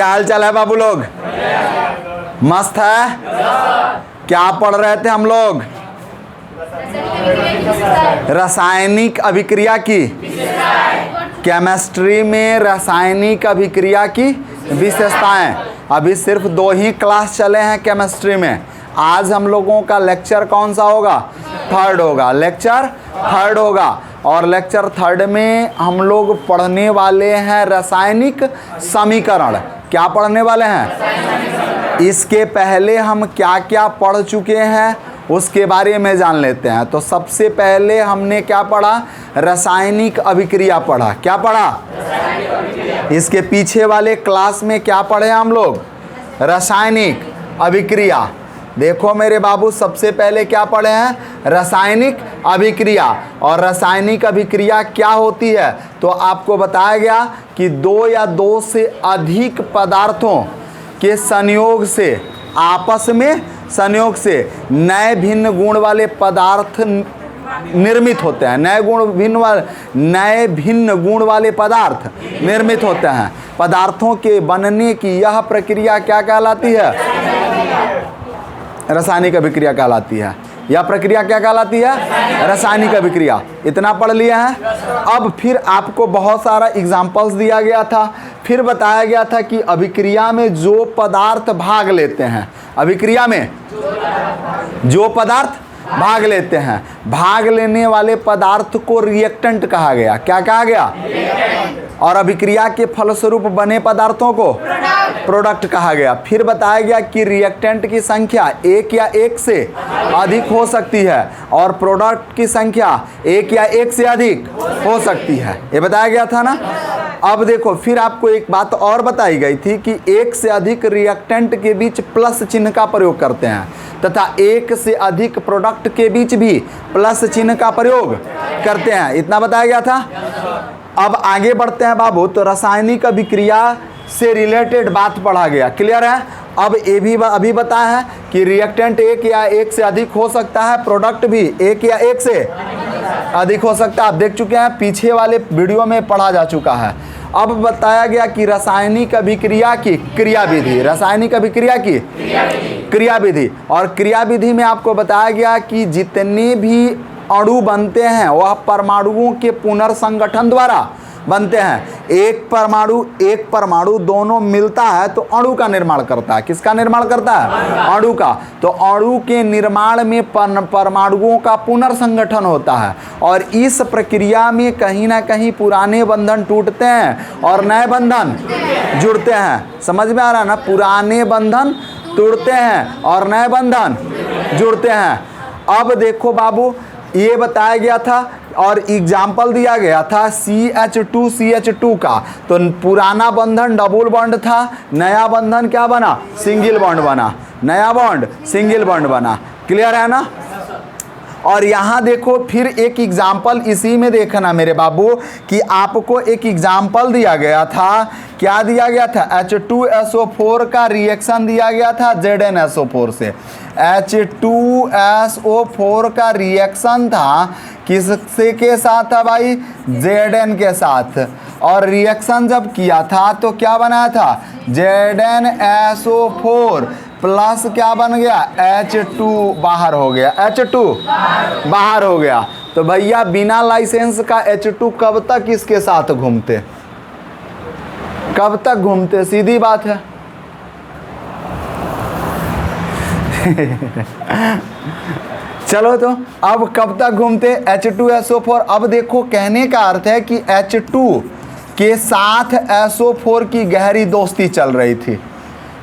क्या हाल चाल है बाबू लोग? मस्त है। क्या पढ़ रहे थे हम लोग? रासायनिक अभिक्रिया की, केमिस्ट्री में रासायनिक अभिक्रिया की विशेषताएं। अभी सिर्फ 2 ही क्लास चले हैं केमिस्ट्री में। आज हम लोगों का लेक्चर कौन सा होगा? 3rd होगा। लेक्चर 3rd होगा और लेक्चर 3rd में हम लोग पढ़ने वाले हैं रासायनिक समीकरण। क्या पढ़ने वाले हैं? इसके पहले हम क्या क्या पढ़ चुके हैं उसके बारे में जान लेते हैं। तो सबसे पहले हमने क्या पढ़ा? रासायनिक अभिक्रिया पढ़ा। क्या पढ़ा? इसके पीछे वाले क्लास में क्या पढ़े हम लोग? रासायनिक अभिक्रिया। देखो मेरे बाबू, सबसे पहले क्या पढ़े हैं? रासायनिक अभिक्रिया। और रासायनिक अभिक्रिया क्या होती है? तो आपको बताया गया कि 2 या 2 से अधिक पदार्थों के संयोग से, आपस में संयोग से नए भिन्न गुण वाले पदार्थ निर्मित होते हैं। नए भिन्न गुण वाले पदार्थ निर्मित होते हैं। पदार्थों के बनने की यह प्रक्रिया क्या कहलाती है? रासायनिक अभिक्रिया कहलाती है। यह प्रक्रिया क्या कहलाती है? रासायनिक अभिक्रिया। इतना पढ़ लिया है। अब फिर आपको बहुत सारा एग्जाम्पल्स दिया गया था। फिर बताया गया था कि अभिक्रिया में जो पदार्थ भाग लेते हैं, अभिक्रिया में जो पदार्थ भाग लेते हैं, भाग लेने वाले पदार्थ को रिएक्टेंट कहा गया। क्या कहा गया? और अभिक्रिया के फलस्वरूप बने पदार्थों को प्रोडक्ट कहा गया। फिर बताया गया कि रिएक्टेंट की संख्या 1 या 1 से अधिक हो सकती है और प्रोडक्ट की संख्या 1 या 1 से अधिक हो सकती है। ये बताया गया था ना। अब देखो, फिर आपको एक बात और बताई गई थी कि 1 से अधिक रिएक्टेंट के बीच प्लस चिन्ह का प्रयोग करते हैं तथा 1 से अधिक प्रोडक्ट के बीच भी प्लस चिन्ह का प्रयोग करते हैं। इतना बताया गया था। अब आगे बढ़ते हैं बाबू। तो रासायनिक अभिक्रिया से रिलेटेड बात पढ़ा गया। क्लियर है? अब ये भी अभी बताया है कि रिएक्टेंट 1 या 1 से अधिक हो सकता है, प्रोडक्ट भी 1 या 1 से अधिक हो सकता है। आप देख चुके हैं, पीछे वाले वीडियो में पढ़ा जा चुका है। अब बताया गया कि रासायनिक अभिक्रिया की क्रियाविधि, रासायनिक अभिक्रिया की क्रियाविधि। और क्रियाविधि में आपको बताया गया कि जितने भी अणु बनते हैं वह परमाणुओं के पुनर्संगठन द्वारा बनते हैं। एक परमाणु दोनों मिलता है तो अणु का निर्माण करता है। किसका निर्माण करता है? अणु का। तो अणु के निर्माण में परमाणुओं का पुनर्संगठन होता है और इस प्रक्रिया में कहीं ना कहीं पुराने बंधन टूटते हैं और नए बंधन जुड़ते हैं। समझ में आ रहा है ना? पुराने बंधन टूटते हैं और नए बंधन जुड़ते हैं। अब देखो बाबू, ये बताया गया था और एग्जाम्पल दिया गया था CH2 का। तो पुराना बंधन डबल बॉन्ड था, नया बंधन क्या बना? सिंगल बॉन्ड बना। नया बॉन्ड सिंगल बॉन्ड बना। क्लियर है ना? और यहाँ देखो, फिर एक एग्जाम्पल इसी में देखना मेरे बाबू कि आपको एक एग्जाम्पल दिया गया था। क्या दिया गया था? H2SO4 का रिएक्शन दिया गया था ZnSO4 से। H2SO4 का रिएक्शन था किससे के साथ था भाई? Zn के साथ। और रिएक्शन जब किया था तो क्या बनाया था? ZnSO4 प्लस क्या बन गया? H2 बाहर हो गया। H2 बाहर हो गया। तो भैया बिना लाइसेंस का H2 कब तक इसके साथ घूमते? कब तक घूमते? सीधी बात है। चलो, तो अब कब तक घूमते? H2SO4। अब देखो, कहने का अर्थ है कि H2 के साथ SO4 की गहरी दोस्ती चल रही थी,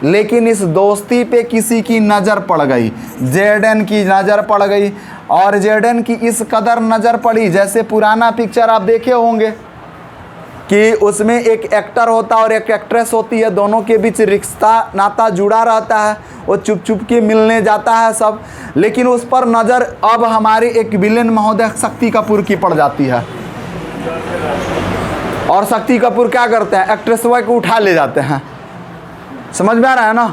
लेकिन इस दोस्ती पे किसी की नज़र पड़ गई। Zn की नज़र पड़ गई। और Zn की इस कदर नज़र पड़ी, जैसे पुराना पिक्चर आप देखे होंगे कि उसमें एक एक्टर होता है और एक एक्ट्रेस होती है, दोनों के बीच रिश्ता नाता जुड़ा रहता है। वो चुप चुप के मिलने जाता है सब, लेकिन उस पर नज़र अब हमारे एक विलेन महोदय शक्ति कपूर की पड़ जाती है। और शक्ति कपूर क्या करते हैं? एक्ट्रेस को उठा ले जाते हैं। समझ में आ रहा है ना?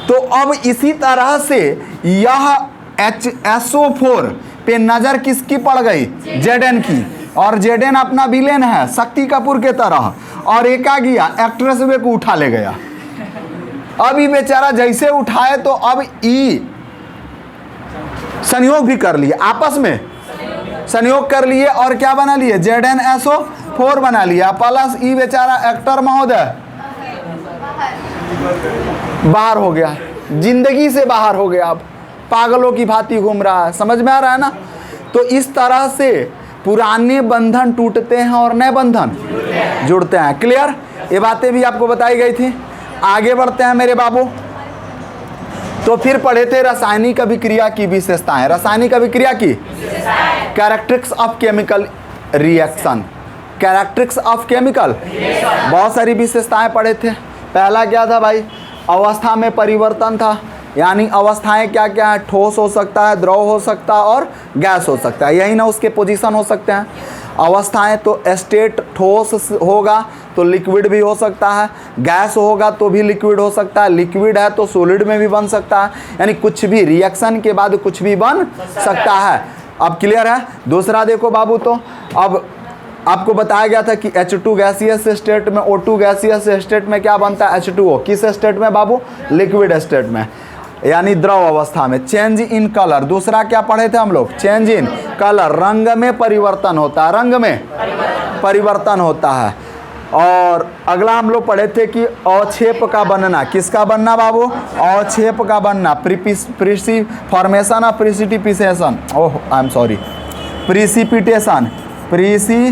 तो अब इसी तरह से यह SO4 पे नज़र किसकी पड़ गई? Zn की। और Zn अपना विलेन है शक्ति कपूर के तरह। और एक आ गया एक्ट्रेस वे को उठा ले गया। अब ये बेचारा जैसे उठाए तो अब ई संयोग भी कर लिए, आपस में संयोग कर लिए और क्या बना लिए, ZnSO4 बना लिया, प्लस ई बेचारा एक्टर महोदय बाहर हो गया, जिंदगी से बाहर हो गया, अब पागलों की भांति घूम रहा है। समझ में आ रहा है ना? तो इस तरह से पुराने बंधन टूटते हैं और नए बंधन जुड़ते हैं। क्लियर? ये बातें भी आपको बताई गई थी। आगे बढ़ते हैं मेरे बाबू। तो फिर पढ़े थे रासायनिक अभिक्रिया की विशेषताएं। रासायनिक अभिक्रिया की characteristics of chemical reaction, characteristics of chemical, बहुत सारी विशेषताएं पढ़े थे। पहला क्या था भाई, अवस्था में परिवर्तन था, यानी अवस्थाएं क्या क्या है, ठोस हो सकता है, द्रव हो सकता है और गैस हो सकता है, यही ना उसके पोजीशन हो सकते हैं। अवस्थाएं तो स्टेट ठोस होगा तो लिक्विड भी हो सकता है, गैस होगा तो भी लिक्विड हो सकता है, लिक्विड है तो सॉलिड में भी बन सकता है, यानी कुछ भी रिएक्शन के बाद कुछ भी बन सकता है। अब क्लियर है? दूसरा देखो बाबू, तो अब आपको बताया गया था कि H2 गैसियस स्टेट में, O2 गैसियस स्टेट में क्या बनता है, H2O। किस स्टेट में बाबू? लिक्विड स्टेट में, यानी द्रव अवस्था में। चेंज इन कलर, दूसरा क्या पढ़े थे हम लोग, चेंज इन कलर, रंग में परिवर्तन होता है, रंग में परिवर्तन होता है। और अगला हम लोग पढ़े थे कि अवक्षेप का बनना, किसका बनना बाबू, अवक्षेप का बनना, preci formation of precipitation, oh I am sorry, precipitation, precipitation,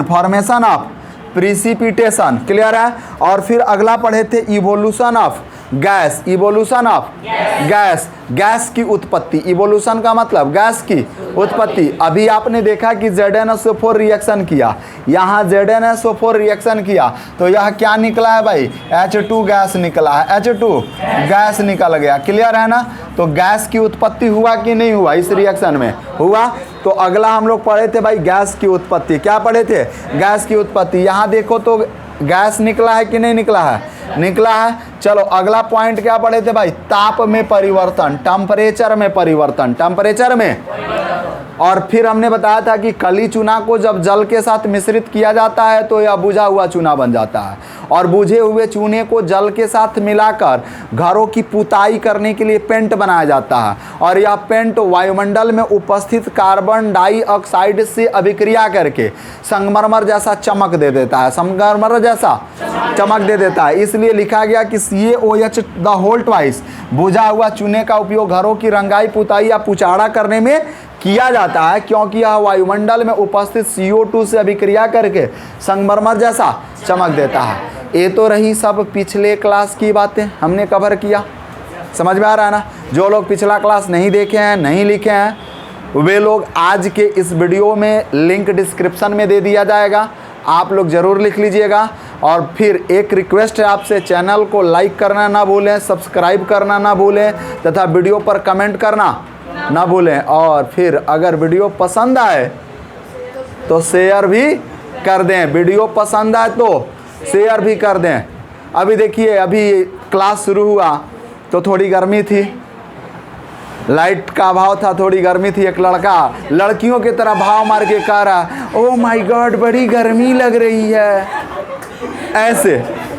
formation of precipitation. Clear है? और फिर अगला पढ़े थे evolution of gas, evolution of gas, gas की उत्पत्ति। इवोल्यूशन का मतलब गैस की उत्पत्ति। अभी आपने देखा कि ZnSO4 रिएक्शन किया, यहाँ ZnSO4 रिएक्शन किया तो यह क्या निकला है भाई, H2 गैस निकला है, H2 गैस निकल गया। क्लियर है ना? तो गैस की उत्पत्ति हुआ कि नहीं हुआ, इस रिएक्शन में हुआ। तो अगला हम लोग पढ़े थे भाई गैस की उत्पत्ति, क्या पढ़े थे, गैस की उत्पत्ति। यहाँ देखो तो गैस निकला है कि नहीं निकला है, निकला है। चलो अगला पॉइंट क्या पढ़े थे भाई, ताप में परिवर्तन, टेम्परेचर में परिवर्तन, टेम्परेचर में। और फिर हमने बताया था कि कली चूना को जब जल के साथ मिश्रित किया जाता है तो यह बुझा हुआ चूना बन जाता है, और बुझे हुए चूने को जल के साथ मिलाकर घरों की पुताई करने के लिए पेंट बनाया जाता है, और यह पेंट वायुमंडल में उपस्थित कार्बन डाइऑक्साइड से अभिक्रिया करके संगमरमर जैसा चमक दे देता है, संगमरमर जैसा चमक दे देता है। इसलिए लिखा गया कि CaOH द होल ट्वाइस, बुझा हुआ चूने का उपयोग घरों की रंगाई, पुताई या पुचाड़ा करने में किया जाता है, क्योंकि यह वायुमंडल में उपस्थित CO2 से अभिक्रिया करके संगमरमर जैसा चमक देता है। ये तो रही सब पिछले क्लास की बातें हमने कवर किया। समझ में आ रहा है ना? जो लोग पिछला क्लास नहीं देखे हैं, नहीं लिखे हैं, वे लोग आज के इस वीडियो में लिंक डिस्क्रिप्शन में दे दिया जाएगा, आप लोग ज़रूर लिख लीजिएगा। और फिर एक रिक्वेस्ट है आपसे, चैनल को लाइक करना ना भूलें, सब्सक्राइब करना ना भूलें, तथा वीडियो पर कमेंट करना ना भूलें। और फिर अगर वीडियो पसंद आए तो शेयर भी कर दें, वीडियो पसंद आए तो शेयर भी कर दें। अभी देखिए, अभी क्लास शुरू हुआ तो थोड़ी गर्मी थी, लाइट का अभाव था, थोड़ी गर्मी थी। एक लड़का लड़कियों की तरह भाव मार के कह रहा, ओह माय गॉड बड़ी गर्मी लग रही है। ऐसे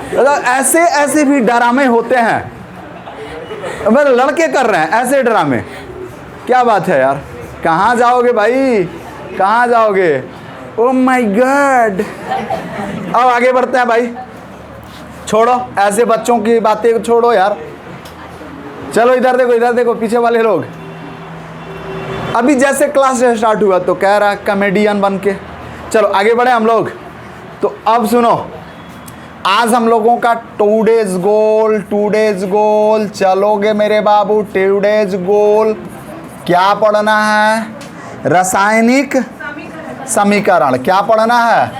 मतलब ऐसे ऐसे भी ड्रामे होते हैं, मतलब लड़के कर रहे हैं ऐसे ड्रामे। क्या बात है यार, कहाँ जाओगे भाई, कहाँ जाओगे? Oh my God. अब आगे बढ़ते हैं भाई, छोड़ो ऐसे बच्चों की बातें छोड़ो यार। चलो इधर देखो, इधर देखो, पीछे वाले लोग। अभी जैसे क्लास स्टार्ट हुआ तो कह रहा कॉमेडियन बन के। चलो आगे बढ़े हम लोग। तो अब सुनो, आज हम लोगों का टूडेज गोल, चलोगे मेरे बाबू? टूडेज गोल क्या पढ़ना है? रासायनिक समीकरण। क्या पढ़ना है?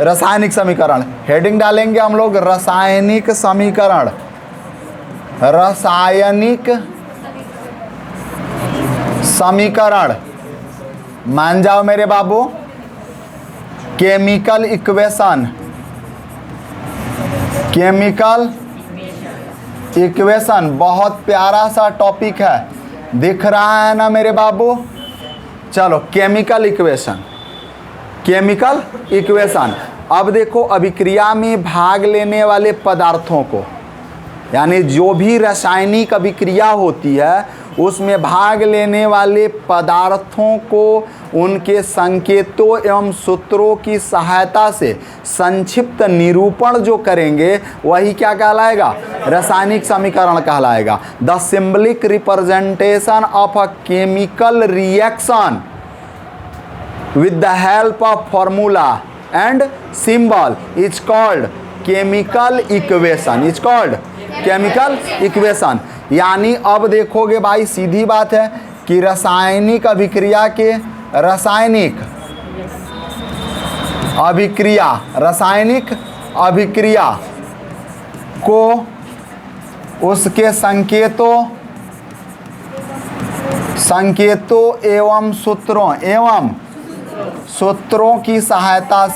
रासायनिक समीकरण। हेडिंग डालेंगे हम लोग रासायनिक समीकरण, रासायनिक समीकरण। मान जाओ मेरे बाबू, केमिकल इक्वेशन, केमिकल इक्वेशन बहुत प्यारा सा टॉपिक है, दिख रहा है ना मेरे बाबू? चलो केमिकल इक्वेशन, केमिकल इक्वेशन। अब देखो अभिक्रिया में भाग लेने वाले पदार्थों को, यानी जो भी रासायनिक अभिक्रिया होती है उसमें भाग लेने वाले पदार्थों को उनके संकेतों एवं सूत्रों की सहायता से संक्षिप्त निरूपण जो करेंगे वही क्या कहलाएगा, रासायनिक समीकरण कहलाएगा। The symbolic representation of a chemical reaction with the help of formula and symbol is called chemical equation, is called chemical equation। यानी अब देखोगे भाई सीधी बात है कि रासायनिक अभिक्रिया के रासायनिक अभिक्रिया को उसके संकेतों एवं सूत्रों की सहायता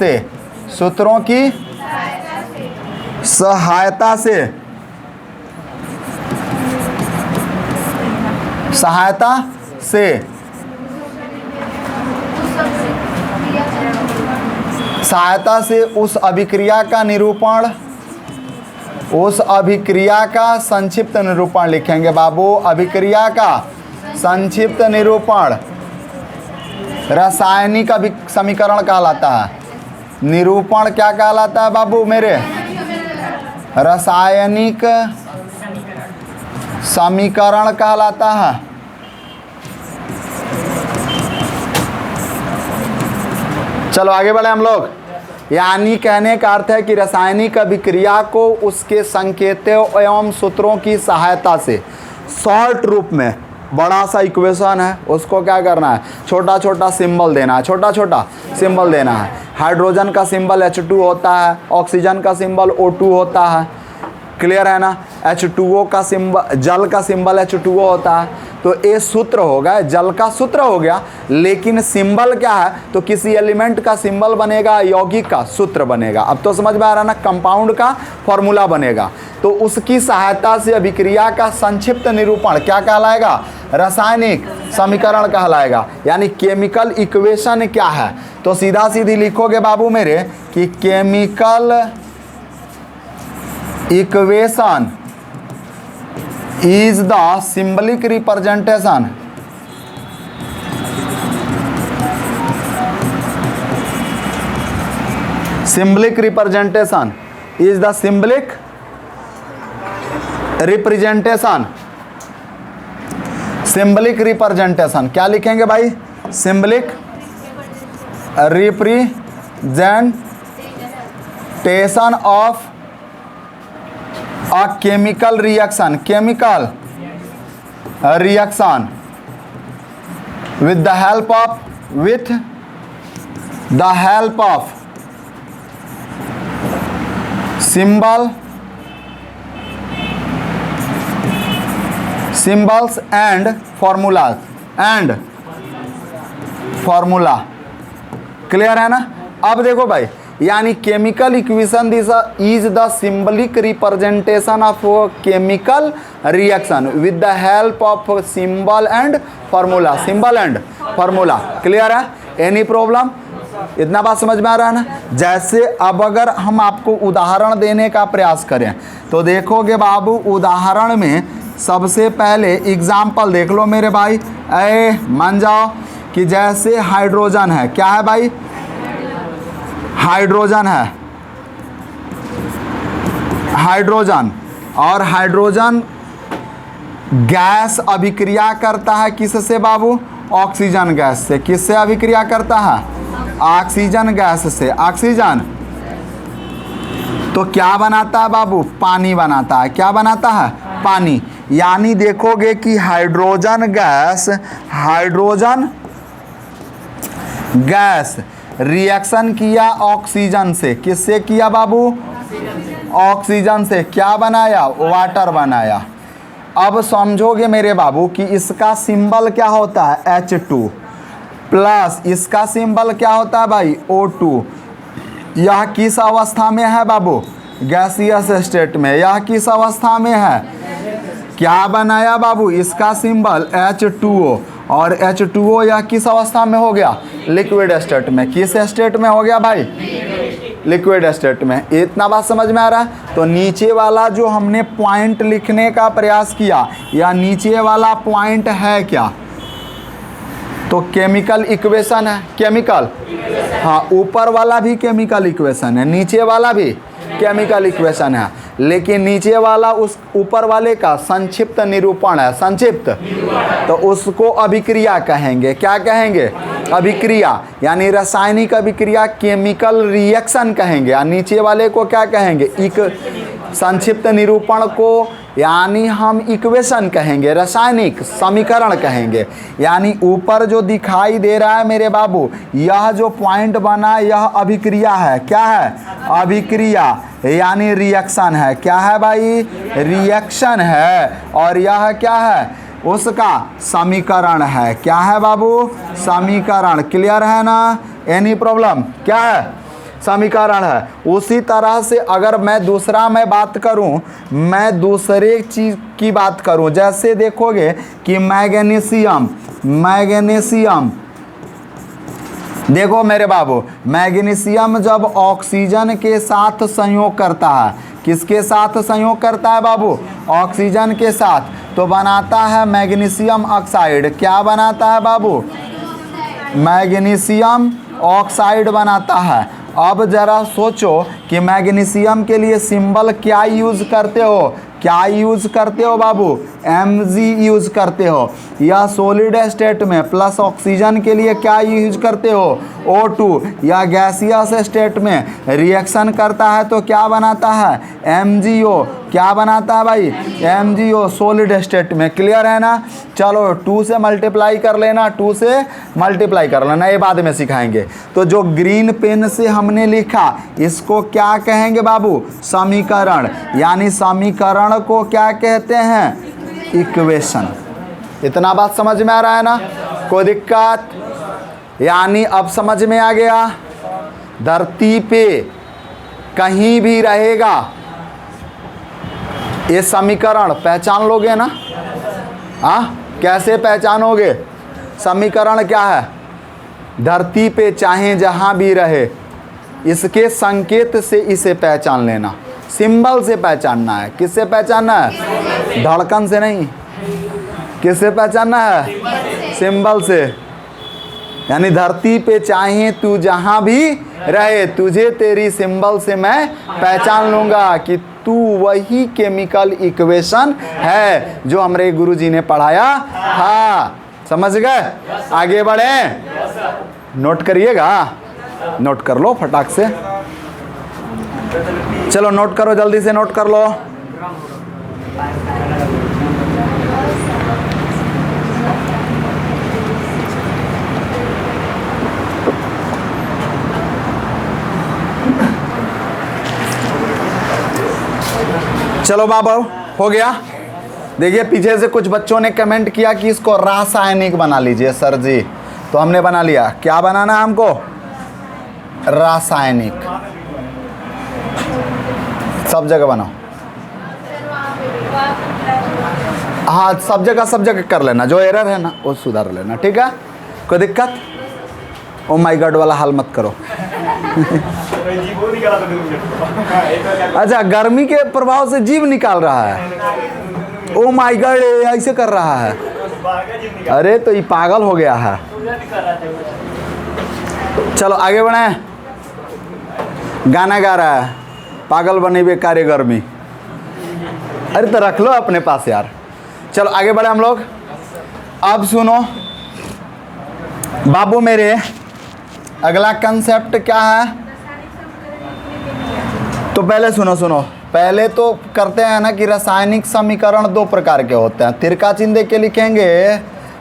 से उस अभिक्रिया का निरूपण, उस अभिक्रिया का संक्षिप्त निरूपण लिखेंगे बाबू। अभिक्रिया का संक्षिप्त निरूपण रासायनिक समीकरण कहलाता है। निरूपण क्या कहलाता है बाबू मेरे, रासायनिक समीकरण कहलाता है। चलो आगे बढ़े हम लोग। यानी कहने का अर्थ है कि रासायनिक अभिक्रिया को उसके संकेतों एवं सूत्रों की सहायता से शॉर्ट रूप में बड़ा सा इक्वेशन है उसको क्या करना है, छोटा छोटा सिंबल देना है, छोटा छोटा सिंबल देना है। हाइड्रोजन का सिंबल H2 होता है, ऑक्सीजन का सिंबल O2 होता है, क्लियर है ना। H2O का सिंबल, जल का सिंबल H2O होता है। तो ये सूत्र हो गया, जल का सूत्र हो गया, लेकिन सिंबल क्या है, तो किसी एलिमेंट का सिंबल बनेगा, यौगिक का सूत्र बनेगा। अब तो समझ में आ रहा ना, कंपाउंड का फॉर्मूला बनेगा। तो उसकी सहायता से अभिक्रिया का संक्षिप्त निरूपण क्या कहलाएगा, रासायनिक समीकरण कहलाएगा। यानी केमिकल इक्वेशन क्या है, तो सीधा सीधी लिखोगे बाबू मेरे कि chemical equation is the symbolic representation is the symbolic representation क्या लिखेंगे भाई, symbolic representation of a chemical reaction with the help of symbols and formula clear है ना। अब देखो भाई, यानी chemical equation is the symbolic representation of chemical reaction with the help of symbol and formula, clear है। Any problem, इतना बात समझ में आ रहा है ना। जैसे अब अगर हम आपको उदाहरण देने का प्रयास करें तो देखोगे बाबू, उदाहरण में सबसे पहले एग्जाम्पल देख लो मेरे भाई। मान जाओ कि जैसे हाइड्रोजन है, क्या है भाई, हाइड्रोजन है, और हाइड्रोजन गैस अभिक्रिया करता है किससे बाबू, ऑक्सीजन गैस से। किससे अभिक्रिया करता है, ऑक्सीजन गैस से। ऑक्सीजन तो क्या बनाता है बाबू, पानी बनाता है। क्या बनाता है, पानी। यानी देखोगे कि हाइड्रोजन गैस रिएक्शन किया ऑक्सीजन से। किससे किया बाबू, ऑक्सीजन से। क्या बनाया, वाटर बनाया। अब समझोगे मेरे बाबू कि इसका सिंबल क्या होता है, H2 प्लस इसका सिंबल क्या होता है भाई, O2। यह किस अवस्था में है बाबू, गैसियस स्टेट में। यह किस अवस्था में है, क्या बनाया बाबू, इसका सिंबल H2O और H2O यह किस अवस्था में हो गया? लिक्विड स्टेट में। किस स्टेट में हो गया भाई? लिक्विड स्टेट में। इतना बात समझ में आ रहा है? तो नीचे वाला जो हमने पॉइंट लिखने का प्रयास किया, या नीचे वाला पॉइंट है क्या? तो केमिकल इक्वेशन है। केमिकल, हाँ, ऊपर वाला भी केमिकल इक्वेशन है, नीचे वाला भी केमिकल इक्वेशन है, लेकिन नीचे वाला उस ऊपर वाले का संक्षिप्त निरूपण है। संक्षिप्त, तो उसको अभिक्रिया कहेंगे। क्या कहेंगे? अभिक्रिया, यानी रासायनिक अभिक्रिया, केमिकल रिएक्शन कहेंगे। और नीचे वाले को क्या कहेंगे? संक्षिप्त निरूपण को यानी हम इक्वेशन कहेंगे, रासायनिक समीकरण कहेंगे। यानी ऊपर जो दिखाई दे रहा है मेरे बाबू, यह जो पॉइंट बना यह अभिक्रिया है। क्या है? अभिक्रिया, यानी रिएक्शन है। क्या है भाई? रिएक्शन है। और यह क्या है? उसका समीकरण है। क्या है बाबू? समीकरण। क्लियर है ना? Any problem? क्या है? समीकरण है। उसी तरह से अगर मैं बात करूं, मैं दूसरे चीज़ की बात करूं, जैसे देखोगे कि मैग्नीशियम, देखो मेरे बाबू, मैग्नीशियम जब ऑक्सीजन के साथ संयोग करता है, किसके साथ संयोग करता है बाबू? ऑक्सीजन के साथ, तो बनाता है मैग्नीशियम ऑक्साइड। क्या बनाता है बाबू? मैग्नीशियम ऑक्साइड बनाता है। अब जरा सोचो कि मैग्नीशियम के लिए सिंबल क्या यूज़ करते हो? क्या यूज़ करते हो बाबू? Mg यूज़ करते हो। या सॉलिड स्टेट में प्लस ऑक्सीजन के लिए क्या यूज करते हो? O2। या गैसियस स्टेट में रिएक्शन करता है तो क्या बनाता है? MgO। क्या बनाता है भाई? MgO सॉलिड स्टेट में। क्लियर है ना? चलो 2 से मल्टीप्लाई कर लेना, 2 से मल्टीप्लाई कर लेना, ये बाद में सिखाएंगे। तो जो ग्रीन पेन से हमने लिखा, इसको क्या कहेंगे बाबू? समीकरण। यानी समीकरण को क्या कहते हैं? इक्वेशन। इतना बात समझ में आ रहा है ना? कोई दिक्कत? यानी अब समझ में आ गया, धरती पे कहीं भी रहेगा ये समीकरण पहचान लोगे ना? हाँ, कैसे पहचानोगे? समीकरण क्या है? धरती पे चाहे जहाँ भी रहे, इसके संकेत से इसे पहचान लेना। सिंबल से पहचानना है। किससे पहचानना है? धड़कन से नहीं। किससे पहचानना है? सिंबल से। यानी धरती पे चाहे तू जहाँ भी रहे, तुझे तेरी सिंबल से मैं पहचान लूँगा कि तू वही केमिकल इक्वेशन है जो हमारे गुरुजी ने पढ़ाया था। समझ गए? आगे बढ़े? नोट करिएगा, नोट कर लो फटाक से। चलो नोट करो, जल्दी से नोट कर लो। चलो बाबा, हो गया। देखिए पीछे से कुछ बच्चों ने कमेंट किया कि इसको रासायनिक बना लीजिए सर जी, तो हमने बना लिया। क्या बनाना है हमको? रासायनिक। सब जगह बनाओ। हाँ, सब जगह कर लेना, जो एरर है ना वो सुधार लेना, ठीक है? कोई दिक्कत? ओ माय गॉड वाला हाल मत करो। अच्छा, गर्मी के प्रभाव से जीव निकाल रहा है। ओ माय गॉड, ऐसे कर रहा है। अरे तो ये पागल हो गया है। चलो आगे बढ़े। गाना गा रहा है, पागल बने बेकार गर्मी। अरे तो रख लो अपने पास यार। चलो आगे बढ़े हम लोग। अब सुनो बाबू मेरे, अगला कंसेप्ट क्या है? तो पहले सुनो, पहले तो करते हैं ना कि रासायनिक समीकरण 2 प्रकार के होते हैं। तिरका चिन्ह दे के लिखेंगे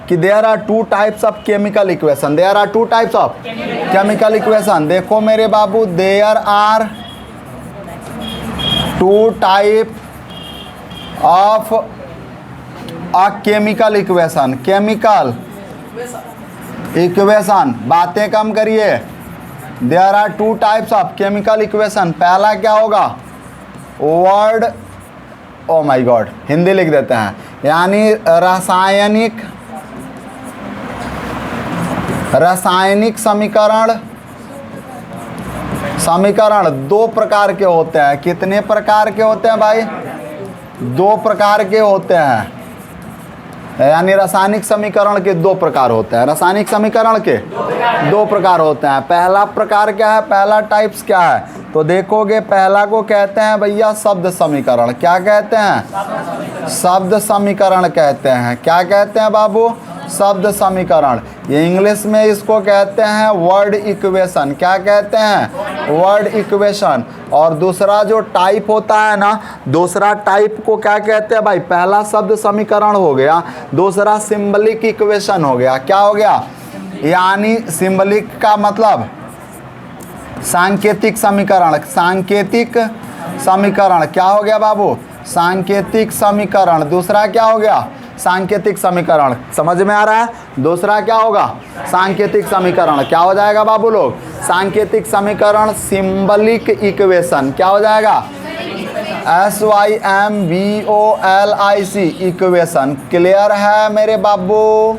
कि there are 2 types of chemical equation. There are 2 types of chemical equation. देखो मेरे बाबू, there are 2 type of a chemical equation. Chemical equation, बातें कम करिए। There are 2 types of chemical equation. पहला क्या होगा? Word, oh my God, Hindi लिख देते हैं, यानी रासायनिक रासायनिक समीकरण दो प्रकार के होते हैं। कितने प्रकार के होते हैं भाई? दो प्रकार के होते हैं, यानी रासायनिक समीकरण के दो प्रकार होते हैं। रासायनिक समीकरण के दो प्रकार होते हैं। पहला प्रकार क्या है, पहला टाइप्स क्या है? तो देखोगे पहला को कहते हैं भैया शब्द समीकरण। क्या कहते हैं? शब्द समीकरण कहते हैं। क्या कहते हैं बाबू? शब्द समीकरण। ये इंग्लिश में इसको कहते हैं वर्ड इक्वेशन। क्या कहते हैं? Word equation. और दूसरा जो टाइप होता है ना, दूसरा टाइप को क्या कहते हैं भाई? पहला शब्द समीकरण हो गया, दूसरा सिंबलिक इक्वेशन हो गया। क्या हो गया? यानी सिंबलिक का मतलब सांकेतिक समीकरण। सांकेतिक समीकरण क्या हो गया बाबू? सांकेतिक समीकरण। दूसरा क्या हो गया? सांकेतिक समीकरण। समझ में आ रहा है? दूसरा क्या होगा? सांकेतिक समीकरण। क्या हो जाएगा बाबू लोग? सांकेतिक समीकरण सिंबलिक इक्वेशन। क्या हो जाएगा? SYMBOLIC equation. क्लियर है मेरे बाबू?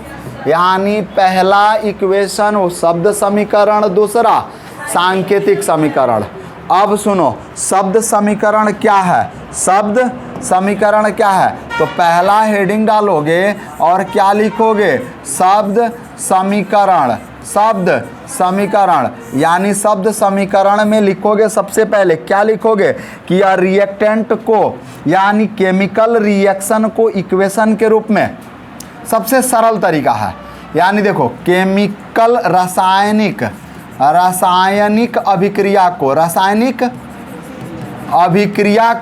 यानी पहला इक्वेशन वो शब्द समीकरण, दूसरा सांकेतिक समीकरण। अब सुनो, शब्द समीकरण क्या है? शब्द समीकरण क्या है? तो पहला हेडिंग डालोगे और क्या लिखोगे? शब्द समीकरण। शब्द समीकरण यानी शब्द समीकरण में लिखोगे सबसे पहले क्या लिखोगे कि या रिएक्टेंट को यानी केमिकल रिएक्शन को इक्वेशन के रूप में, सबसे सरल तरीका है। यानी देखो केमिकल रासायनिक अभिक्रिया को, रासायनिक अभिक्रिया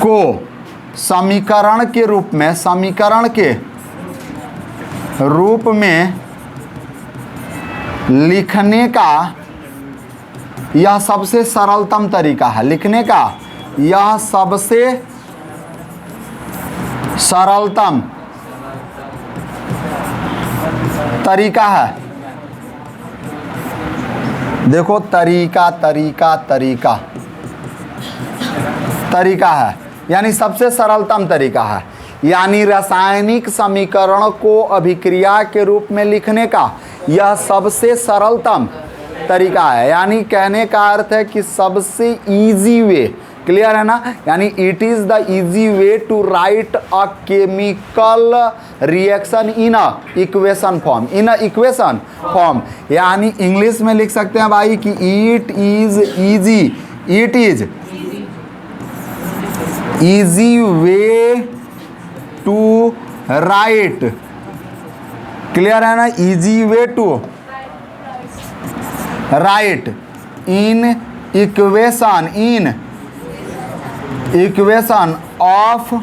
को समीकरण के रूप में, समीकरण के रूप में लिखने का यह सबसे सरलतम तरीका है। लिखने का यह सबसे सरलतम तरीका है। देखो तरीका है यानी सबसे सरलतम तरीका है। यानी रासायनिक समीकरण को अभिक्रिया के रूप में लिखने का यह सबसे सरलतम तरीका है। यानी कहने का अर्थ है कि सबसे इजी वे। क्लियर है ना? यानी it is the easy way to write a chemical reaction in a equation form. In a equation form यानी इंग्लिश में लिख सकते हैं भाई कि it is easy way to write. Clear है ना? Easy way to write in equation of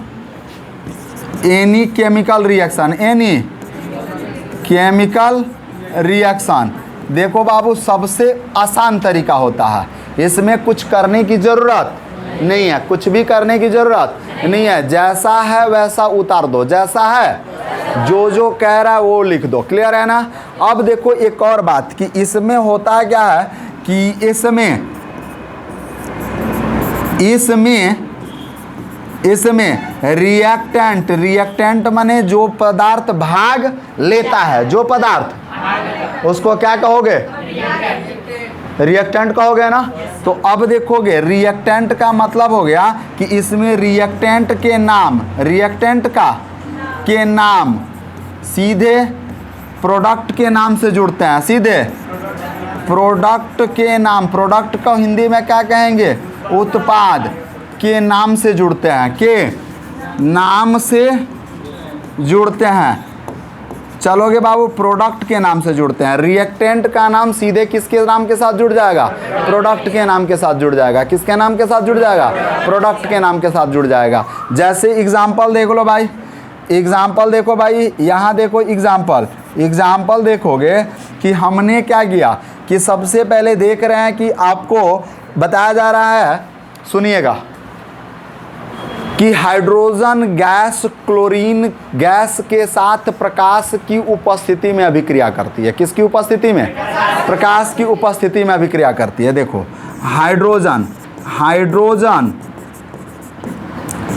any chemical reaction. देखो बाबू सबसे आसान तरीका होता है, इसमें कुछ करने की जरूरत नहीं है, कुछ भी करने की जरूरत नहीं है। जैसा है वैसा उतार दो, जैसा है जो कह रहा है वो लिख दो। क्लियर है ना? अब देखो एक और बात कि इसमें होता क्या है कि इसमें रिएक्टेंट माने जो पदार्थ भाग लेता है, जो पदार्थ, उसको क्या कहोगे? रिएक्टेंट कहोगे ना? तो अब देखोगे रिएक्टेंट का मतलब हो गया कि इसमें रिएक्टेंट के नाम सीधे प्रोडक्ट के नाम से जुड़ते हैं। सीधे प्रोडक्ट के नाम, प्रोडक्ट को हिंदी में क्या कहेंगे? उत्पाद के नाम से जुड़ते हैं, के नाम से जुड़ते हैं। चलोगे बाबू, प्रोडक्ट के नाम से जुड़ते हैं। रिएक्टेंट का नाम सीधे किसके नाम के साथ जुड़ जाएगा? प्रोडक्ट के नाम के साथ जुड़ जाएगा। किसके नाम के साथ जुड़ जाएगा? प्रोडक्ट के नाम के साथ जुड़ जाएगा। जैसे एग्जाम्पल देख लो भाई, एग्जाम्पल देखो भाई, यहाँ देखो एग्जाम्पल देखोगे कि हमने क्या किया कि सबसे पहले देख रहे हैं कि आपको बताया जा रहा है, सुनिएगा, कि हाइड्रोजन गैस क्लोरीन गैस के साथ प्रकाश की उपस्थिति में अभिक्रिया करती है। किसकी उपस्थिति में? प्रकाश की उपस्थिति में अभिक्रिया करती है। देखो हाइड्रोजन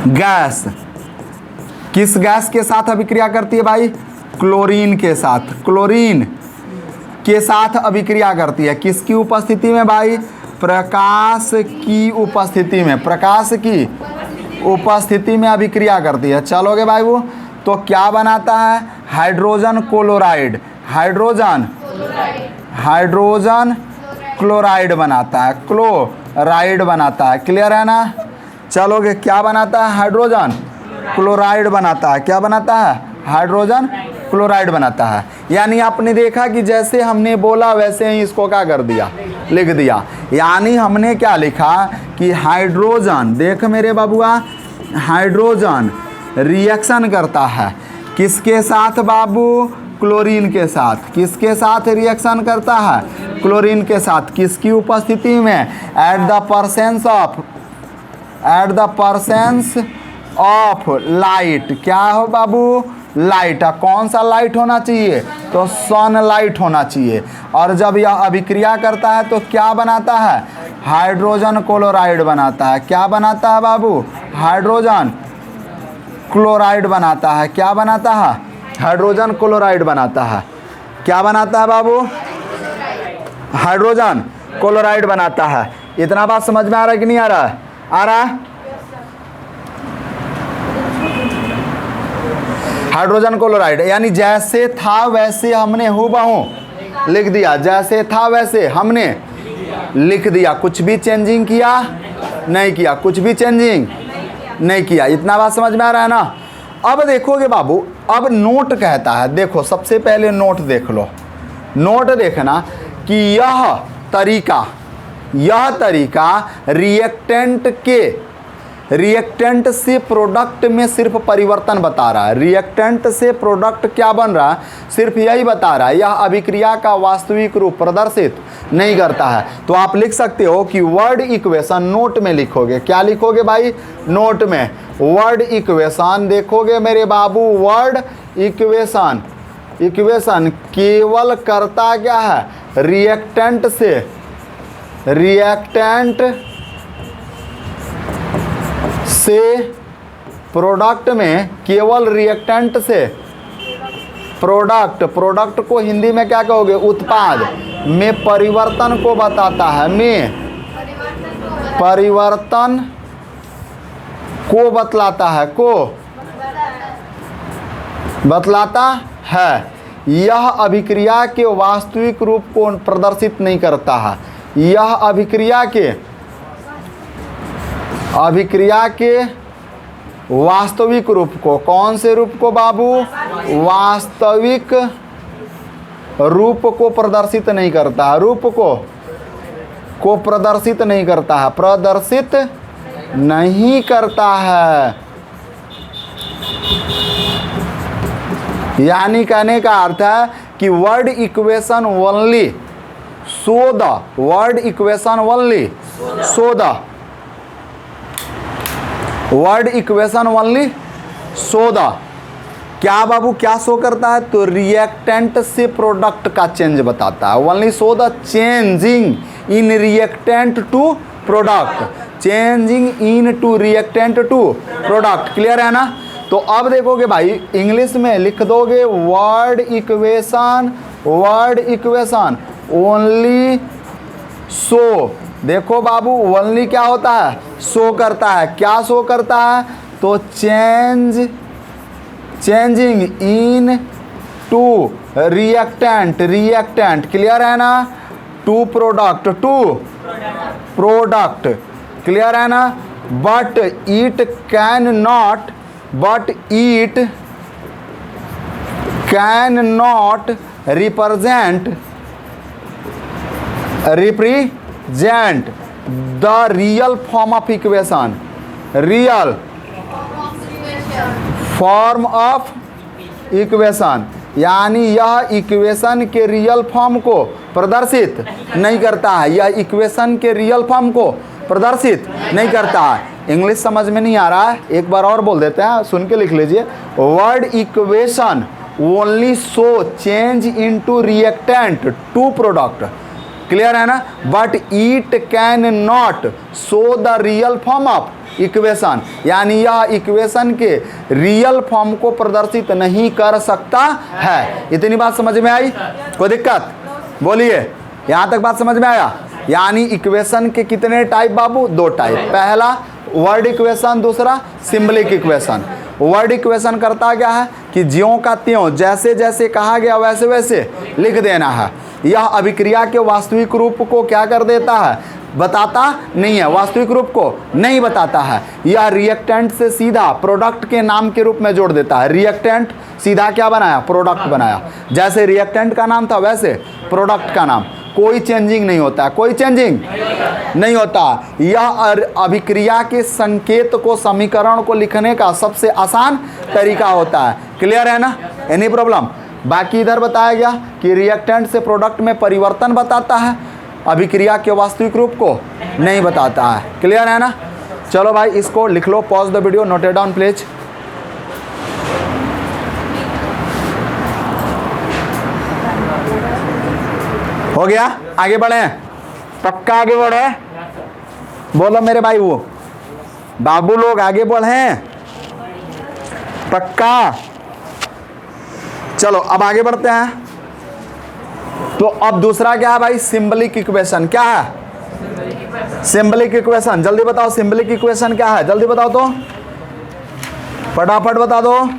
गैस किस गैस के साथ अभिक्रिया करती है भाई? क्लोरीन के साथ, क्लोरीन के साथ अभिक्रिया करती है। किसकी उपस्थिति में भाई? प्रकाश की उपस्थिति में, प्रकाश की उपस्थिति में अभिक्रिया करती है। चलोगे भाई वो, तो क्या बनाता है? हाइड्रोजन क्लोराइड, हाइड्रोजन क्लोराइड बनाता है, क्लोराइड बनाता है। क्लियर है ना? चलोगे, क्या बनाता है? हाइड्रोजन क्लोराइड बनाता है। क्या बनाता है? हाइड्रोजन क्लोराइड बनाता है। यानी आपने देखा कि जैसे हमने बोला वैसे ही इसको क्या कर दिया, लिख दिया। यानी हमने क्या लिखा कि हाइड्रोजन, देख मेरे बाबुआ, हाइड्रोजन रिएक्शन करता है किसके साथ बाबू? क्लोरीन के साथ। किसके साथ रिएक्शन करता है? क्लोरीन के साथ। किसकी उपस्थिति में? At the presence of light. क्या हो बाबू? लाइट। कौन सा लाइट होना चाहिए? तो सनलाइट होना चाहिए। और जब यह अभिक्रिया करता है तो क्या बनाता है? हाइड्रोजन क्लोराइड बनाता है। क्या बनाता है बाबू? हाइड्रोजन क्लोराइड बनाता है। क्या बनाता है? हाइड्रोजन क्लोराइड बनाता है। क्या बनाता है बाबू? हाइड्रोजन क्लोराइड बनाता है। इतना बात समझ में आ रहा है कि नहीं आ रहा है? आ रहा है? हाइड्रोजन क्लोराइड यानी जैसे था वैसे हमने हूबहू लिख दिया। जैसे था वैसे हमने लिख दिया। कुछ भी चेंजिंग किया नहीं किया, कुछ भी चेंजिंग नहीं किया। इतना बात समझ में आ रहा है ना? अब देखोगे बाबू, अब नोट कहता है, देखो सबसे पहले नोट देख लो। नोट देखना कि यह तरीका रिएक्टेंट से प्रोडक्ट में सिर्फ परिवर्तन बता रहा है। रिएक्टेंट से प्रोडक्ट क्या बन रहा है, सिर्फ यही बता रहा है। यह अभिक्रिया का वास्तविक रूप प्रदर्शित नहीं करता है। तो आप लिख सकते हो कि वर्ड इक्वेशन, नोट में लिखोगे। क्या लिखोगे भाई? नोट में वर्ड इक्वेशन देखोगे मेरे बाबू। वर्ड इक्वेशन केवल करता क्या है? रिएक्टेंट से प्रोडक्ट में, केवल रिएक्टेंट से प्रोडक्ट को हिंदी में क्या कहोगे? उत्पाद में परिवर्तन को बताता है। में परिवर्तन को बतलाता है। यह अभिक्रिया के वास्तविक रूप को प्रदर्शित नहीं करता है। यह अभिक्रिया के वास्तविक रूप को, कौन से रूप को बाबू? वास्तविक रूप को प्रदर्शित नहीं करता है। रूप को प्रदर्शित नहीं करता है। प्रदर्शित नहीं करता है। यानी कहने का अर्थ है कि word equation only show the, word equation only show the, word equation only show the, क्या बाबू क्या शो करता है? तो रिएक्टेंट से प्रोडक्ट का चेंज बताता है। Only show the changing in reactant to product, changing into reactant to product. Clear है ना? तो अब देखोगे भाई, इंग्लिश में लिख दोगे वर्ड इक्वेशन ओनली शो। देखो बाबू, ओनली क्या होता है? शो करता है। क्या शो करता है? तो changing into reactant. Clear है ना? To product. क्लियर है ना? But it can not represent the real form of equation, real form of equation। यानी यह इक्वेशन के रियल फॉर्म को प्रदर्शित नहीं करता है। यह इक्वेशन के रियल फॉर्म को प्रदर्शित नहीं करता है। इंग्लिश समझ में नहीं आ रहा है, एक बार और बोल देते हैं, सुन के लिख लीजिए। Word equation only show change into reactant to product. Clear है ना? But it can not show the real form of equation, यानी यह इक्वेशन के रियल फॉर्म को प्रदर्शित नहीं कर सकता है। इतनी बात समझ में आई? कोई दिक्कत? बोलिए, यहाँ तक बात समझ में आया? यानी इक्वेशन के कितने टाइप बाबू? 2 टाइप। पहला वर्ड इक्वेशन, दूसरा सिंबलिक इक्वेशन। वर्ड इक्वेशन करता क्या है कि ज्यों का त्यों, जैसे जैसे कहा गया वैसे वैसे लिख देना है। यह अभिक्रिया के वास्तविक रूप को क्या कर देता है? बताता नहीं है, वास्तविक रूप को नहीं बताता है। यह रिएक्टेंट से सीधा प्रोडक्ट के नाम के रूप में जोड़ देता है। रिएक्टेंट सीधा क्या बनाया? प्रोडक्ट बनाया। जैसे रिएक्टेंट का नाम था वैसे प्रोडक्ट का नाम, कोई चेंजिंग नहीं होता है, कोई चेंजिंग नहीं होता। यह अभिक्रिया के संकेत को, समीकरण को लिखने का सबसे आसान तरीका होता है। क्लियर है ना? Any problem? बाकी इधर बताया गया कि रिएक्टेंट से प्रोडक्ट में परिवर्तन बताता है, अभिक्रिया के वास्तविक रूप को नहीं बताता है। क्लियर है ना? चलो भाई इसको लिख लो, pause the video, note it down please. हो गया? आगे बढ़े? पक्का आगे बढ़े? बोलो मेरे भाई, वो बाबू लोग आगे बढ़े? पक्का? चलो अब आगे बढ़ते हैं। तो अब दूसरा क्या है भाई? Symbolic equation. क्या है? Symbolic equation. जल्दी बताओ, सिंबलिक इक्वेशन क्या है? जल्दी बताओ तो, फटाफट बता दो।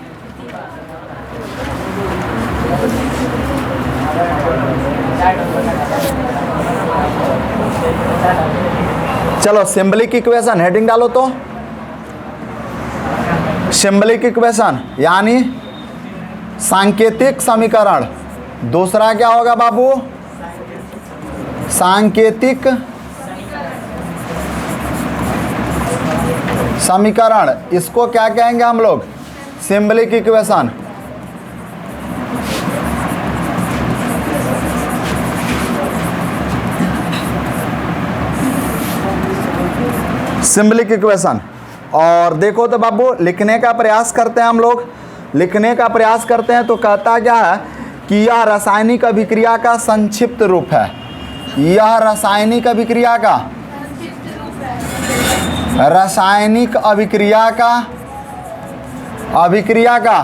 चलो सिंबलिक इक्वेशन हेडिंग डालो तो। सिंबलिक इक्वेशन यानी सांकेतिक समीकरण। दूसरा क्या होगा बाबू? सांकेतिक समीकरण। इसको क्या कहेंगे हम लोग? Symbolic equation. Symbolic equation. और देखो तो बाबू, लिखने का प्रयास करते हैं हम लोग, लिखने का प्रयास करते हैं तो कहता क्या है कि यह रासायनिक अभिक्रिया का संक्षिप्त रूप है। यह रासायनिक अभिक्रिया का, रासायनिक अभिक्रिया का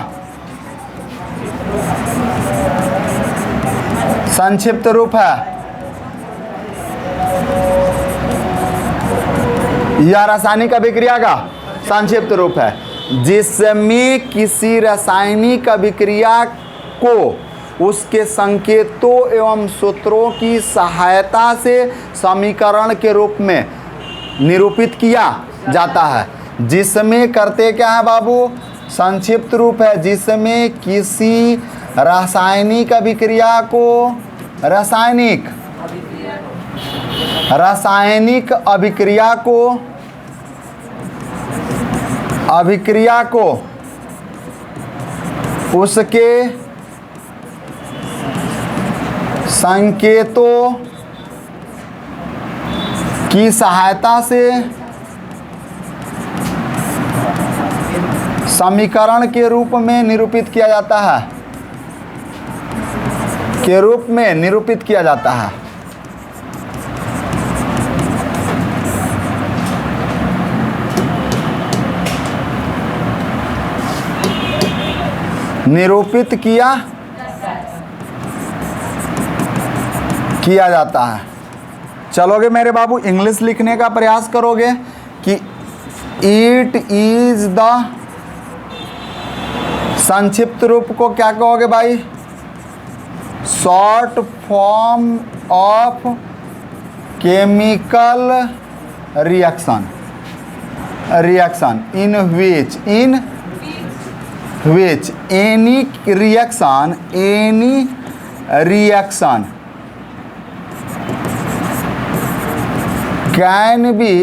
संक्षिप्त रूप है। यह रासायनिक अभिक्रिया का संक्षिप्त रूप है जिसमें किसी रासायनिक अभिक्रिया को उसके संकेतों एवं सूत्रों की सहायता से समीकरण के रूप में निरूपित किया जाता है। जिसमें करते क्या है बाबू? संक्षिप्त रूप है जिसमें किसी रासायनिक अभिक्रिया को, रासायनिक अभिक्रिया को उसके संकेतों की सहायता से समीकरण के रूप में निरूपित किया जाता है, के रूप में निरूपित किया जाता है। निरूपित किया जाता है। चलोगे मेरे बाबू, इंग्लिश लिखने का प्रयास करोगे कि इट इज द, संक्षिप्त रूप को क्या कहोगे भाई? Short form of chemical reaction, in which any reaction can be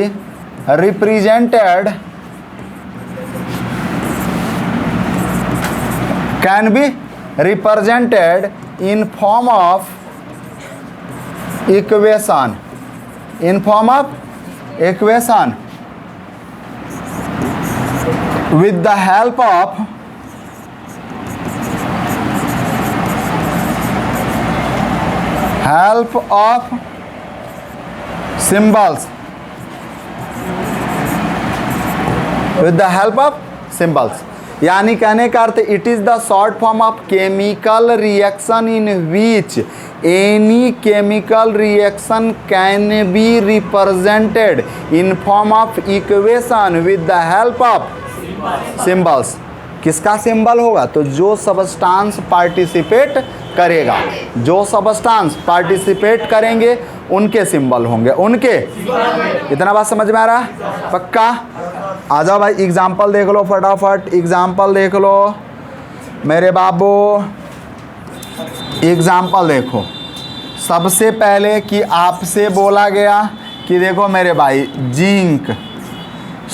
represented in form of equation, with the help of symbols with the help of symbols. यानी कहने का earth it is the short form of chemical reaction in which any chemical reaction can be represented in form of equation with the help of symbols. किसका symbol होगा? तो जो substance participate करेगा, जो substance participate करेंगे उनके symbol होंगे, उनके। इतना बात समझ में आ रहा है? पक्का? आ जाओ भाई एग्जाम्पल देख लो फटाफट, एग्जाम्पल देख लो मेरे बाबू। एग्जाम्पल देखो, सबसे पहले कि आपसे बोला गया कि देखो मेरे भाई जिंक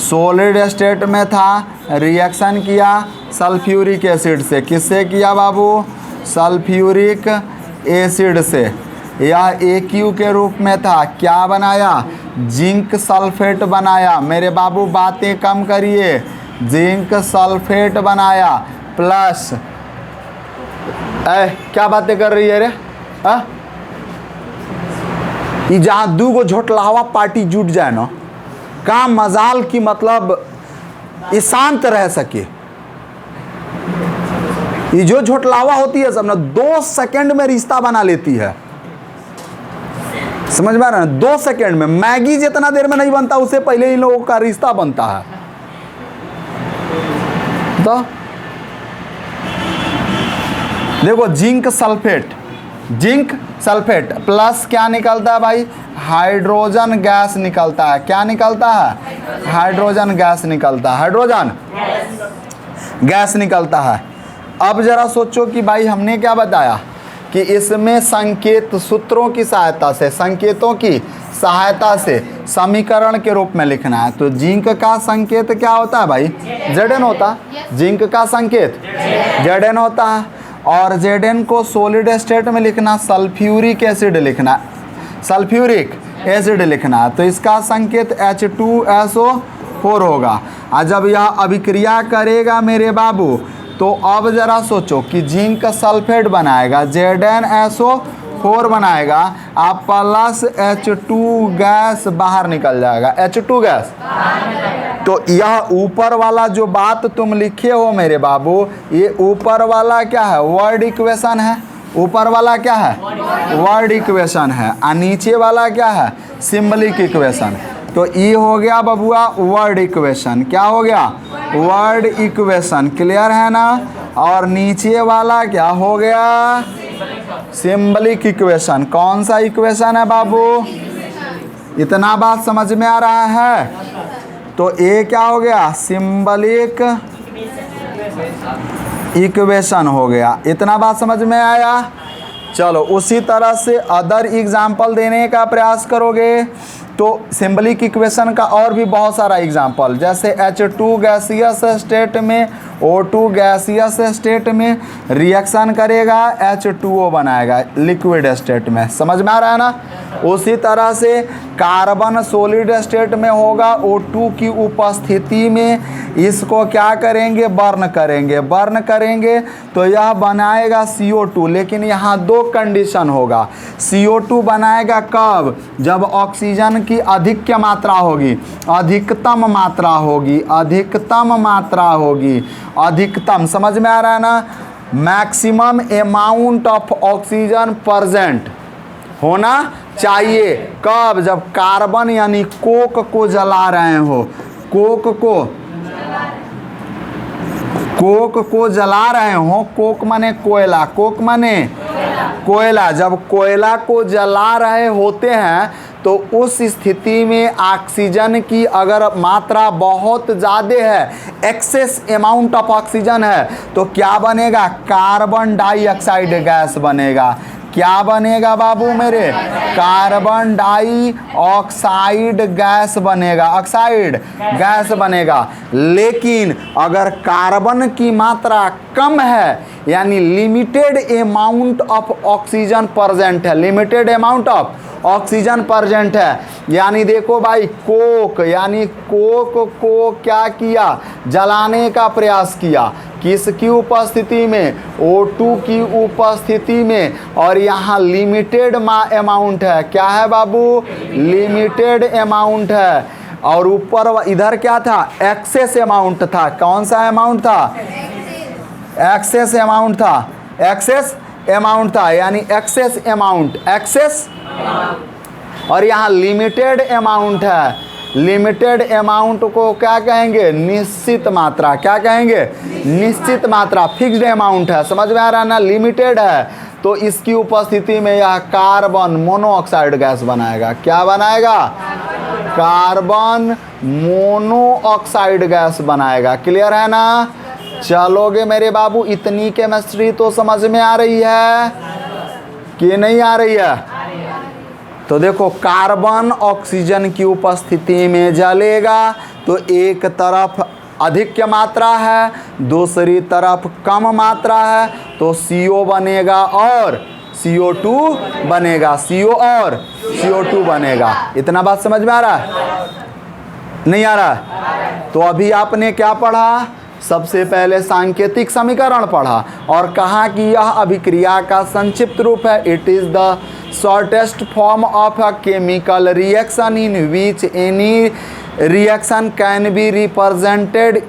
सॉलिड स्टेट में था, रिएक्शन किया सल्फ्यूरिक एसिड से। किससे किया बाबू? सल्फ्यूरिक एसिड से। यह AQ के रूप में था, क्या बनाया? जिंक सल्फेट बनाया। मेरे बाबू बातें कम करिए, जिंक सल्फेट बनाया प्लस क्या बातें कर रही है रे? ये जहाँ दू गो झोटलावा पार्टी जुट जाए ना, का मजाल की मतलब ये शांत रह सके। ये जो झोटलावा होती है सब ना 2 सेकंड में रिश्ता बना लेती है, समझ में आ रहा है? 2 सेकंड में। मैगी जितना देर में नहीं बनता उससे पहले इन लोगों का रिश्ता बनता है। तो देखो zinc sulphate, zinc sulphate plus क्या निकलता है भाई? हाइड्रोजन गैस निकलता है। क्या निकलता है? हाइड्रोजन गैस निकलता है, हाइड्रोजन गैस निकलता है। अब जरा सोचो कि भाई हमने क्या बताया कि इसमें संकेत सूत्रों की सहायता से, संकेतों की सहायता से समीकरण के रूप में लिखना है। तो जिंक का संकेत क्या होता है भाई? Zn होता है। जिंक का संकेत Zn होता है और Zn को सॉलिड स्टेट में लिखना सल्फ्यूरिक एसिड लिखना, सल्फ्यूरिक एसिड लिखना। तो इसका संकेत H2SO4 होगा। और जब यह अभिक्रिया करेगा मेरे बाबू, तो अब जरा सोचो कि जिंक सल्फेट बनाएगा, ZnSO4 बनाएगा, आप प्लस H2 गैस बाहर निकल जाएगा, H2 गैस। तो यह ऊपर वाला जो बात तुम लिखे हो मेरे बाबू, ये ऊपर वाला क्या है? वर्ड इक्वेशन है। ऊपर वाला क्या है? वर्ड इक्वेशन है। और नीचे वाला क्या है? Symbolic equation. तो ये हो गया बबुआ वर्ड इक्वेशन। क्या हो गया? Word equation. क्लियर है ना? और नीचे वाला क्या हो गया? Symbolic equation. कौन सा इक्वेशन है बाबू? इतना बात समझ में आ रहा है? तो ये क्या हो गया? सिंबलिक इक्वेशन हो गया। इतना बात समझ में आया? चलो उसी तरह से अदर एग्जाम्पल देने का प्रयास करोगे तो सिंबलिक इक्वेशन का और भी बहुत सारा एग्जाम्पल, जैसे H2 गैसियस स्टेट में O2 गैसियस स्टेट में रिएक्शन करेगा, H2O बनाएगा लिक्विड स्टेट में। समझ में आ रहा है ना? उसी तरह से कार्बन सॉलिड स्टेट में होगा, O2 की उपस्थिति में इसको क्या करेंगे? बर्न करेंगे। बर्न करेंगे तो यह बनाएगा CO2, लेकिन यहाँ 2 कंडीशन होगा। CO2 बनाएगा कब? जब ऑक्सीजन की अधिक मात्रा होगी, अधिकतम मात्रा होगी, अधिकतम मात्रा होगी, अधिकतम। समझ में आ रहा है ना? Maximum amount of oxygen present होना चाहिए। कब? जब कार्बन यानी कोक को जला रहे हो, कोक को जला रहे हो। कोक माने कोयला, कोक माने कोयला। जब कोयला को जला रहे होते हैं तो उस स्थिति में ऑक्सीजन की अगर मात्रा बहुत ज़्यादा है, एक्सेस अमाउंट ऑफ ऑक्सीजन है, तो क्या बनेगा? कार्बन डाइऑक्साइड गैस बनेगा। क्या बनेगा बाबू मेरे? कार्बन डाइऑक्साइड गैस बनेगा, ऑक्साइड गैस बनेगा। लेकिन अगर कार्बन की मात्रा कम है, यानी limited amount of oxygen present है, limited amount of oxygen present है, यानी देखो भाई कोक, यानी कोक को क्या किया? जलाने का प्रयास किया। किसकी उपस्थिति में? O2 की उपस्थिति में। और यहाँ लिमिटेड अमाउंट है। क्या है बाबू? लिमिटेड अमाउंट है। और ऊपर इधर क्या था, एक्सेस अमाउंट था। कौन सा अमाउंट था, एक्सेस अमाउंट था, एक्सेस अमाउंट था, यानी एक्सेस अमाउंट, एक्सेस। और यहाँ लिमिटेड अमाउंट है। लिमिटेड अमाउंट को क्या कहेंगे, निश्चित मात्रा। क्या कहेंगे, निश्चित मात्रा, फिक्स्ड अमाउंट है। समझ में आ रहा है ना, लिमिटेड है। तो इसकी उपस्थिति में यह कार्बन मोनोऑक्साइड गैस बनाएगा। क्या बनाएगा, कार्बन मोनोऑक्साइड गैस बनाएगा। क्लियर है ना, चलोगे मेरे बाबू, इतनी केमिस्ट्री तो समझ में आ रही है कि नहीं आ रही है। तो देखो, कार्बन ऑक्सीजन की उपस्थिति में जलेगा तो एक तरफ अधिक क्या मात्रा है, दूसरी तरफ कम मात्रा है, तो CO बनेगा और CO2 बनेगा, CO और CO2 बनेगा। इतना बात समझ में आ रहा है, नहीं आ रहा है? तो अभी आपने क्या पढ़ा, सबसे पहले सांकेतिक समीकरण पढ़ा और कहा कि यह अभिक्रिया का संक्षिप्त रूप है। It is the shortest form of a chemical reaction in which any reaction can be represented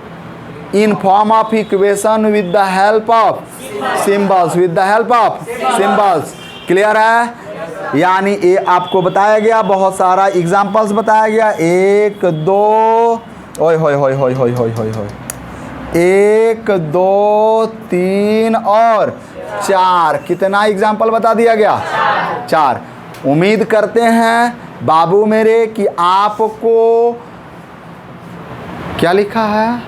in form of equation with the help of symbols, with the help of symbols. Clear है, यानी ये आपको बताया गया, बहुत सारा examples बताया गया। 1 2 ओए होय होय होय होय होय होय होय 1 2 3 और 4, कितना एग्जाम्पल बता दिया गया, 4। उम्मीद करते हैं बाबू मेरे कि आपको क्या लिखा है,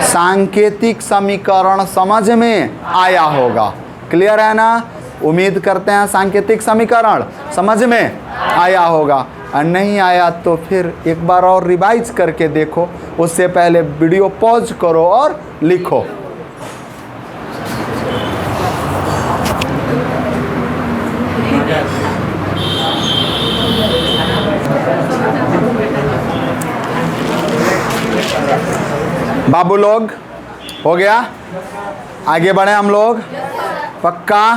सांकेतिक समीकरण समझ में आया होगा। क्लियर है ना, उम्मीद करते हैं सांकेतिक समीकरण समझ में आया होगा। और नहीं आया तो फिर एक बार और रिवाइज करके देखो, उससे पहले वीडियो पॉज करो और लिखो। बाबू लोग, हो गया, आगे बढ़े हम लोग, पक्का।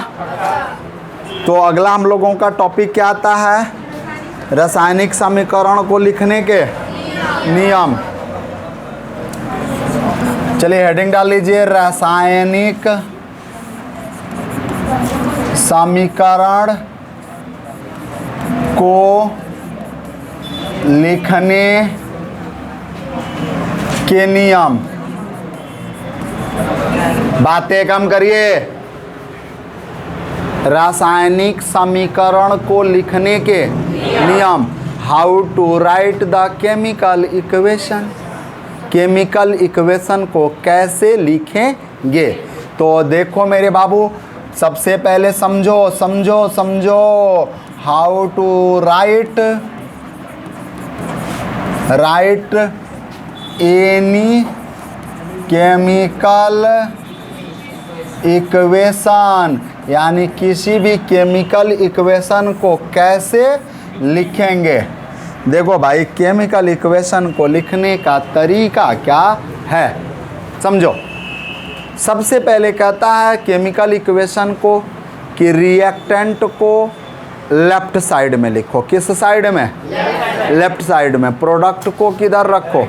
तो अगला हम लोगों का टॉपिक क्या आता है, रासायनिक समीकरण को लिखने के नियम। चलिए हेडिंग डाल लीजिए, रासायनिक समीकरण को लिखने के नियम। बातें कम करिए। रासायनिक समीकरण को लिखने के नियम। How to write the chemical equation, chemical equation को कैसे लिखेंगे। तो देखो मेरे बाबू, सबसे पहले समझो समझो समझो, how to write any chemical equation, यानी किसी भी केमिकल इक्वेशन को कैसे लिखेंगे। देखो भाई, केमिकल इक्वेशन को लिखने का तरीका क्या है, समझो। सबसे पहले कहता है केमिकल इक्वेशन को कि रिएक्टेंट को लेफ्ट साइड में लिखो। किस साइड में, लेफ्ट साइड में। प्रोडक्ट को किधर रखो,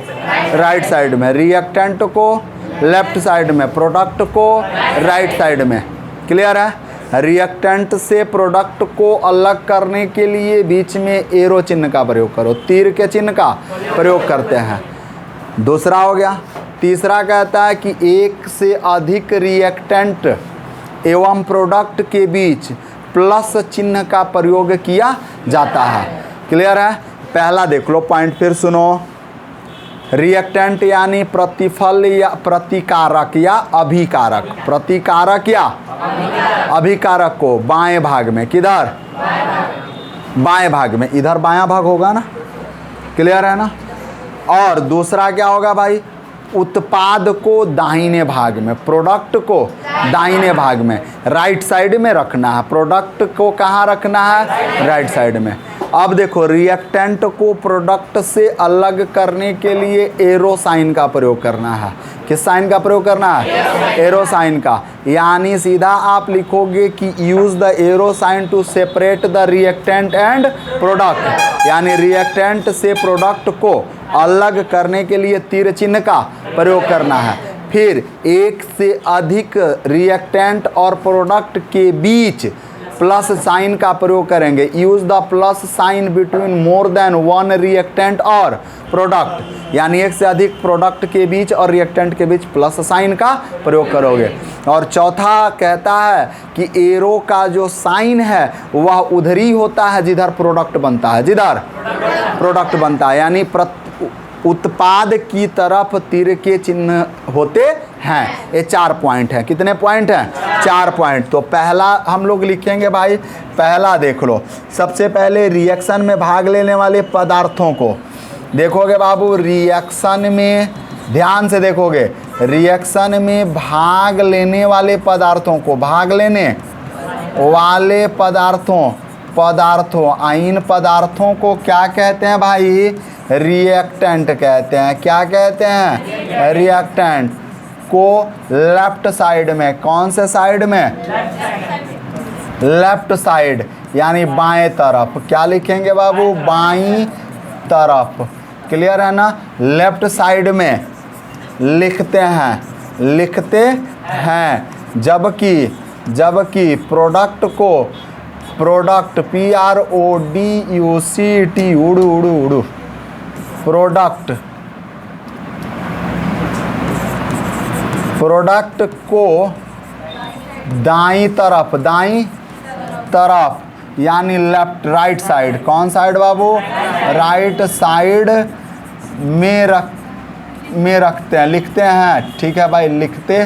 राइट साइड में। रिएक्टेंट को लेफ्ट साइड में, प्रोडक्ट को राइट साइड में। क्लियर है। रिएक्टेंट से प्रोडक्ट को अलग करने के लिए बीच में एरो चिन्ह का प्रयोग करो, तीर के चिन्ह का प्रयोग करते हैं। दूसरा हो गया। तीसरा कहता है कि एक से अधिक रिएक्टेंट एवं प्रोडक्ट के बीच प्लस चिन्ह का प्रयोग किया जाता है। क्लियर है। पहला देख लो पॉइंट, फिर सुनो। रिएक्टेंट यानी प्रतिफल या प्रतिकारक या अभिकारक। प्रतिकारक या अभिकारक को बाएं भाग में, किधर, बाएं भाग में, इधर बायां भाग होगा ना। क्लियर है ना। और दूसरा क्या होगा भाई, उत्पाद को दाहिने भाग में, प्रोडक्ट को दाहिने भाग में, राइट साइड में रखना है। प्रोडक्ट को कहाँ रखना है, राइट साइड में। अब देखो रिएक्टेंट को प्रोडक्ट से अलग करने के लिए एरो साइन का प्रयोग करना है। किस साइन का प्रयोग करना है? एरो साइन का। यानी सीधा आप लिखोगे कि use the arrow sign to separate the reactant and product. यानी रिएक्टेंट से प्रोडक्ट को अलग करने के लिए तीर चिन्ह का प्रयोग करना है। फिर एक से अधिक रिएक्टेंट और प्रोडक्ट के बीच प्लस साइन का प्रयोग करेंगे। Use the plus sign between more than one reactant और प्रोडक्ट। यानी एक से अधिक प्रोडक्ट के बीच और रिएक्टेंट के बीच प्लस साइन का प्रयोग करोगे। और चौथा कहता है कि एरो का जो साइन है वह उधर ही होता है जिधर प्रोडक्ट बनता है, जिधर प्रोडक्ट बनता है। यानी उत्पाद की तरफ तीर के चिन्ह होते हैं। ये 4 पॉइंट हैं। कितने पॉइंट हैं? 4 पॉइंट। तो पहला हम लोग लिखेंगे भाई, पहला देख लो। सबसे पहले रिएक्शन में भाग लेने वाले पदार्थों को देखोगे बाबू। रिएक्शन में ध्यान से देखोगे, रिएक्शन में भाग लेने वाले पदार्थों को, भाग लेने वाले पदार्थों इन पदार्थों को क्या कहते हैं भाई? रिएक्टेंट कहते हैं। क्या कहते हैं? रिएक्टेंट को लेफ्ट साइड में, कौन से साइड में? लेफ्ट साइड यानी बाएं तरफ। क्या लिखेंगे बाबू? बाईं तरफ। क्लियर है ना? लेफ्ट साइड में लिखते हैं। जबकि प्रोडक्ट को, प्रोडक्ट PRODUCT उड़ू प्रोडक्ट को दाईं तरफ यानी लेफ्ट, राइट साइड। कौन साइड बाबू? राइट साइड में रखते हैं, लिखते हैं। ठीक है भाई, लिखते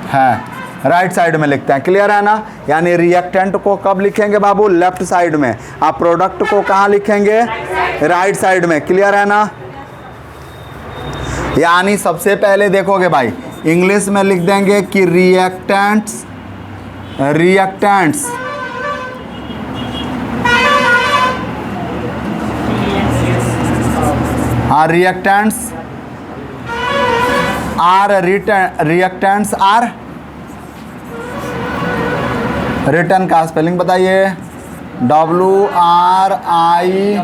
हैं, राइट साइड में लिखते हैं। क्लियर है ना? यानी रिएक्टेंट को कब लिखेंगे बाबू? लेफ्ट साइड में। आप प्रोडक्ट को कहाँ लिखेंगे? राइट साइड में। क्लियर है ना? यानी सबसे पहले देखोगे भाई, इंग्लिश में लिख देंगे कि रिएक्टेंट्स आर रिटर्न का स्पेलिंग बताइए। WRI,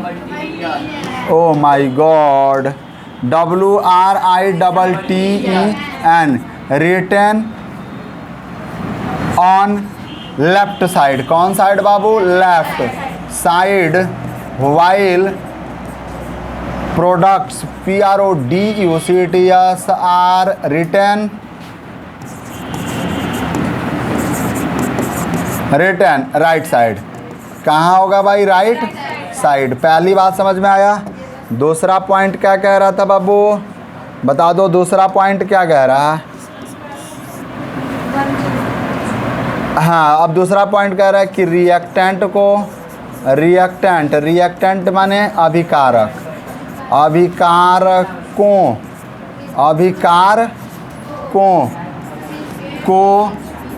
oh my God, WRITTEN, written on left side. कौन साइड बाबू? Left side. While products PRODUCTS are written right side. कहाँ होगा भाई? Right side. पहली बात समझ में आया। दूसरा पॉइंट क्या कह रहा था बाबू? बता दो दूसरा पॉइंट क्या कह रहा है? हाँ, अब दूसरा पॉइंट कह रहा है कि रिएक्टेंट को, रिएक्टेंट माने अभिकारक, अभिकारकों को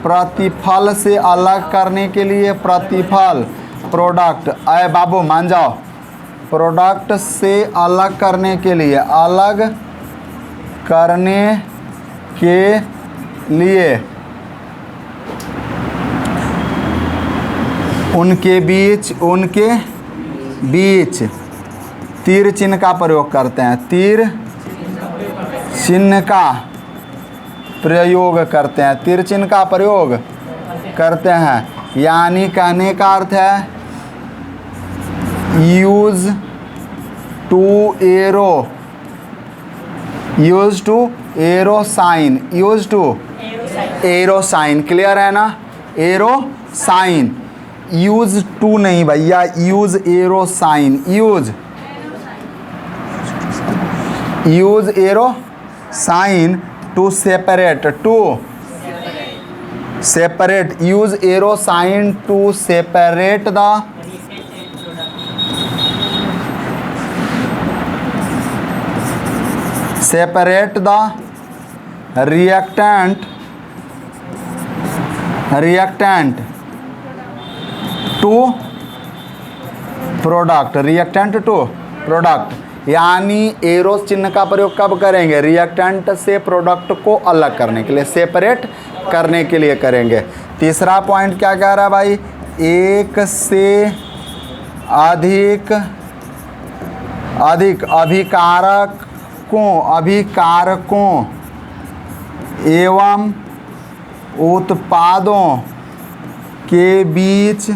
प्रतिफल से अलग करने के लिए, प्रतिफल प्रोडक्ट, अरे बाबू मान जाओ, प्रोडक्ट से अलग करने के लिए, अलग करने के लिए उनके बीच तीर चिन्ह का प्रयोग करते हैं। तीर चिन्ह का प्रयोग करते हैं। तीर चिन्ह का प्रयोग करते हैं। यानी कहने का अर्थ है use to arrow sign. Clear है ना? एरो साइन, यूज टू नहीं भैया, use arrow sign. Use arrow sign to separate, use arrow sign to separate the reactant to product, reactant to product, यानी एरो चिन्ह का प्रयोग कब करेंगे? रिएक्टेंट से प्रोडक्ट को अलग करने के लिए, सेपरेट करने के लिए करेंगे। तीसरा पॉइंट क्या कह रहा है भाई? एक से अधिक अभिकारकों एवं उत्पादों के बीच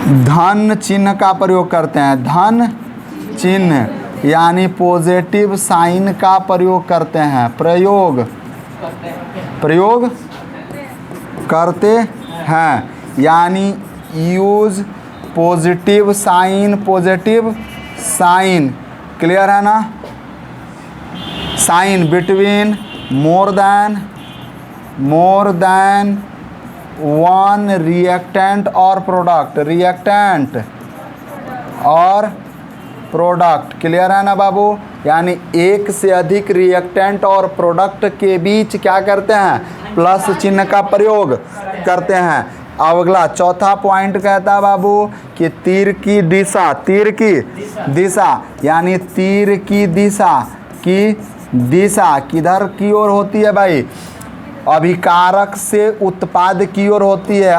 धन चिन्ह का प्रयोग करते हैं। धन चिन्ह यानी पॉजिटिव साइन का प्रयोग करते हैं, प्रयोग करते हैं, यानी यूज पॉजिटिव साइन, क्लियर है ना? Sign between more than one reactant और प्रोडक्ट, क्लियर है ना बाबू? यानी एक से अधिक रिएक्टेंट और प्रोडक्ट के बीच क्या करते हैं? प्लस चिन्ह का प्रयोग करते हैं। अब अगला चौथा पॉइंट कहता है बाबू कि तीर की दिशा यानी तीर की दिशा किधर की ओर होती है भाई? अभिकारक से उत्पाद की ओर होती है।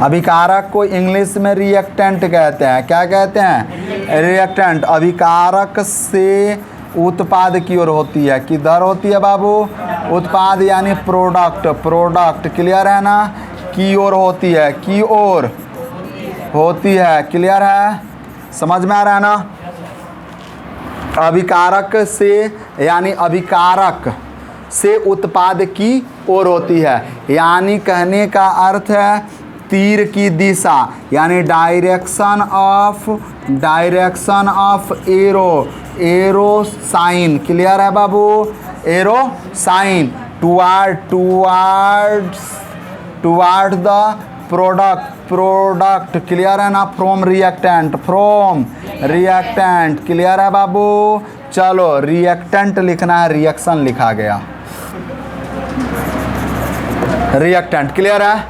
अभिकारक को इंग्लिश में रिएक्टेंट कहते हैं। क्या कहते हैं? रिएक्टेंट। अभिकारक से उत्पाद की ओर होती है। किधर होती है बाबू? उत्पाद यानी प्रोडक्ट, क्लियर है ना? की ओर होती है, की ओर होती है, क्लियर है? समझ में आ रहा है ना? अभिकारक से यानी अभिकारक से उत्पाद की ओर होती है, यानी कहने का अर्थ है तीर की दिशा यानी direction of arrow sign, clear है बाबू? Arrow sign toward the product, clear है ना? फ्रॉम रिएक्टेंट, क्लियर है बाबू? चलो रिएक्टेंट लिखना है, रिएक्शन लिखा गया, रिएक्टेंट, क्लियर है?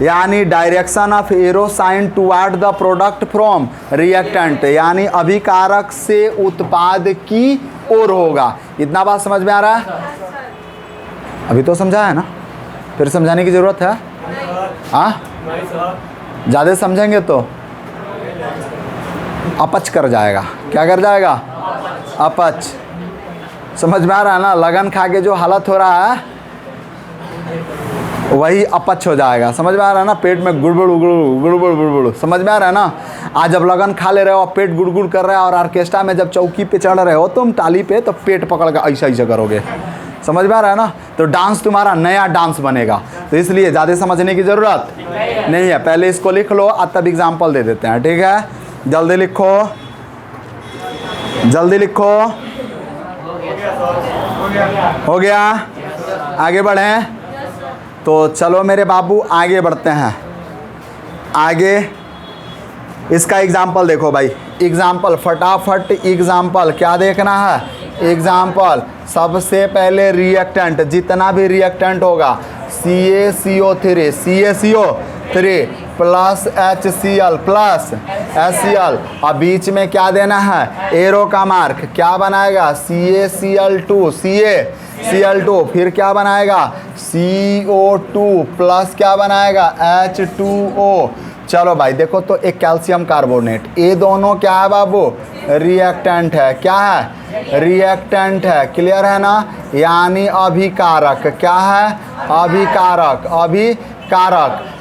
यानी direction of arrow sign toward the product from reactant, यानी अभिकारक से उत्पाद की ओर होगा। इतना बात समझ में आ रहा है? अभी तो समझा है ना? फिर समझाने की जरूरत है? हाँ, ज़्यादा समझेंगे तो अपच कर जाएगा। क्या कर जाएगा? अपच। समझ में आ रहा है ना? लगन खा के जो हालत हो रहा है वही अपच हो जाएगा। समझ में आ रहा है ना? पेट में गुड़गुड़, समझ में आ रहा है ना? आज जब लगन खा ले रहे हो, पेट गुड़गुड़ कर रहा है, और ऑर्केस्ट्रा में जब चौकी पे चढ़ रहे हो तुम टाली पे, तो पेट पकड़ कर ऐसा करोगे। समझ में आ रहा है ना? तो डांस तुम्हारा नया डांस बनेगा। तो इसलिए ज़्यादा समझने की ज़रूरत नहीं है। पहले इसको लिख लो, अब तब एग्जाम्पल दे देते हैं, ठीक है? जल्दी लिखो। हो गया? आगे बढ़ें? तो चलो मेरे बाबू आगे बढ़ते हैं। आगे इसका एग्जाम्पल देखो भाई। एग्जाम्पल फटाफट, एग्जाम्पल क्या देखना है? एग्जाम्पल सबसे पहले रिएक्टेंट, जितना भी रिएक्टेंट होगा CaCO3 plus HCl plus HCl, अब बीच में क्या देना है? एरो का मार्क। क्या बनाएगा? CaCl2, फिर क्या बनाएगा? CO2 प्लस क्या बनाएगा? H2O। चलो भाई देखो तो एक कैल्शियम कार्बोनेट, ये दोनों क्या है बाबू? रिएक्टेंट है। क्या है? रिएक्टेंट है, क्लियर है ना? यानी अभिकारक। क्या है? अभिकारक।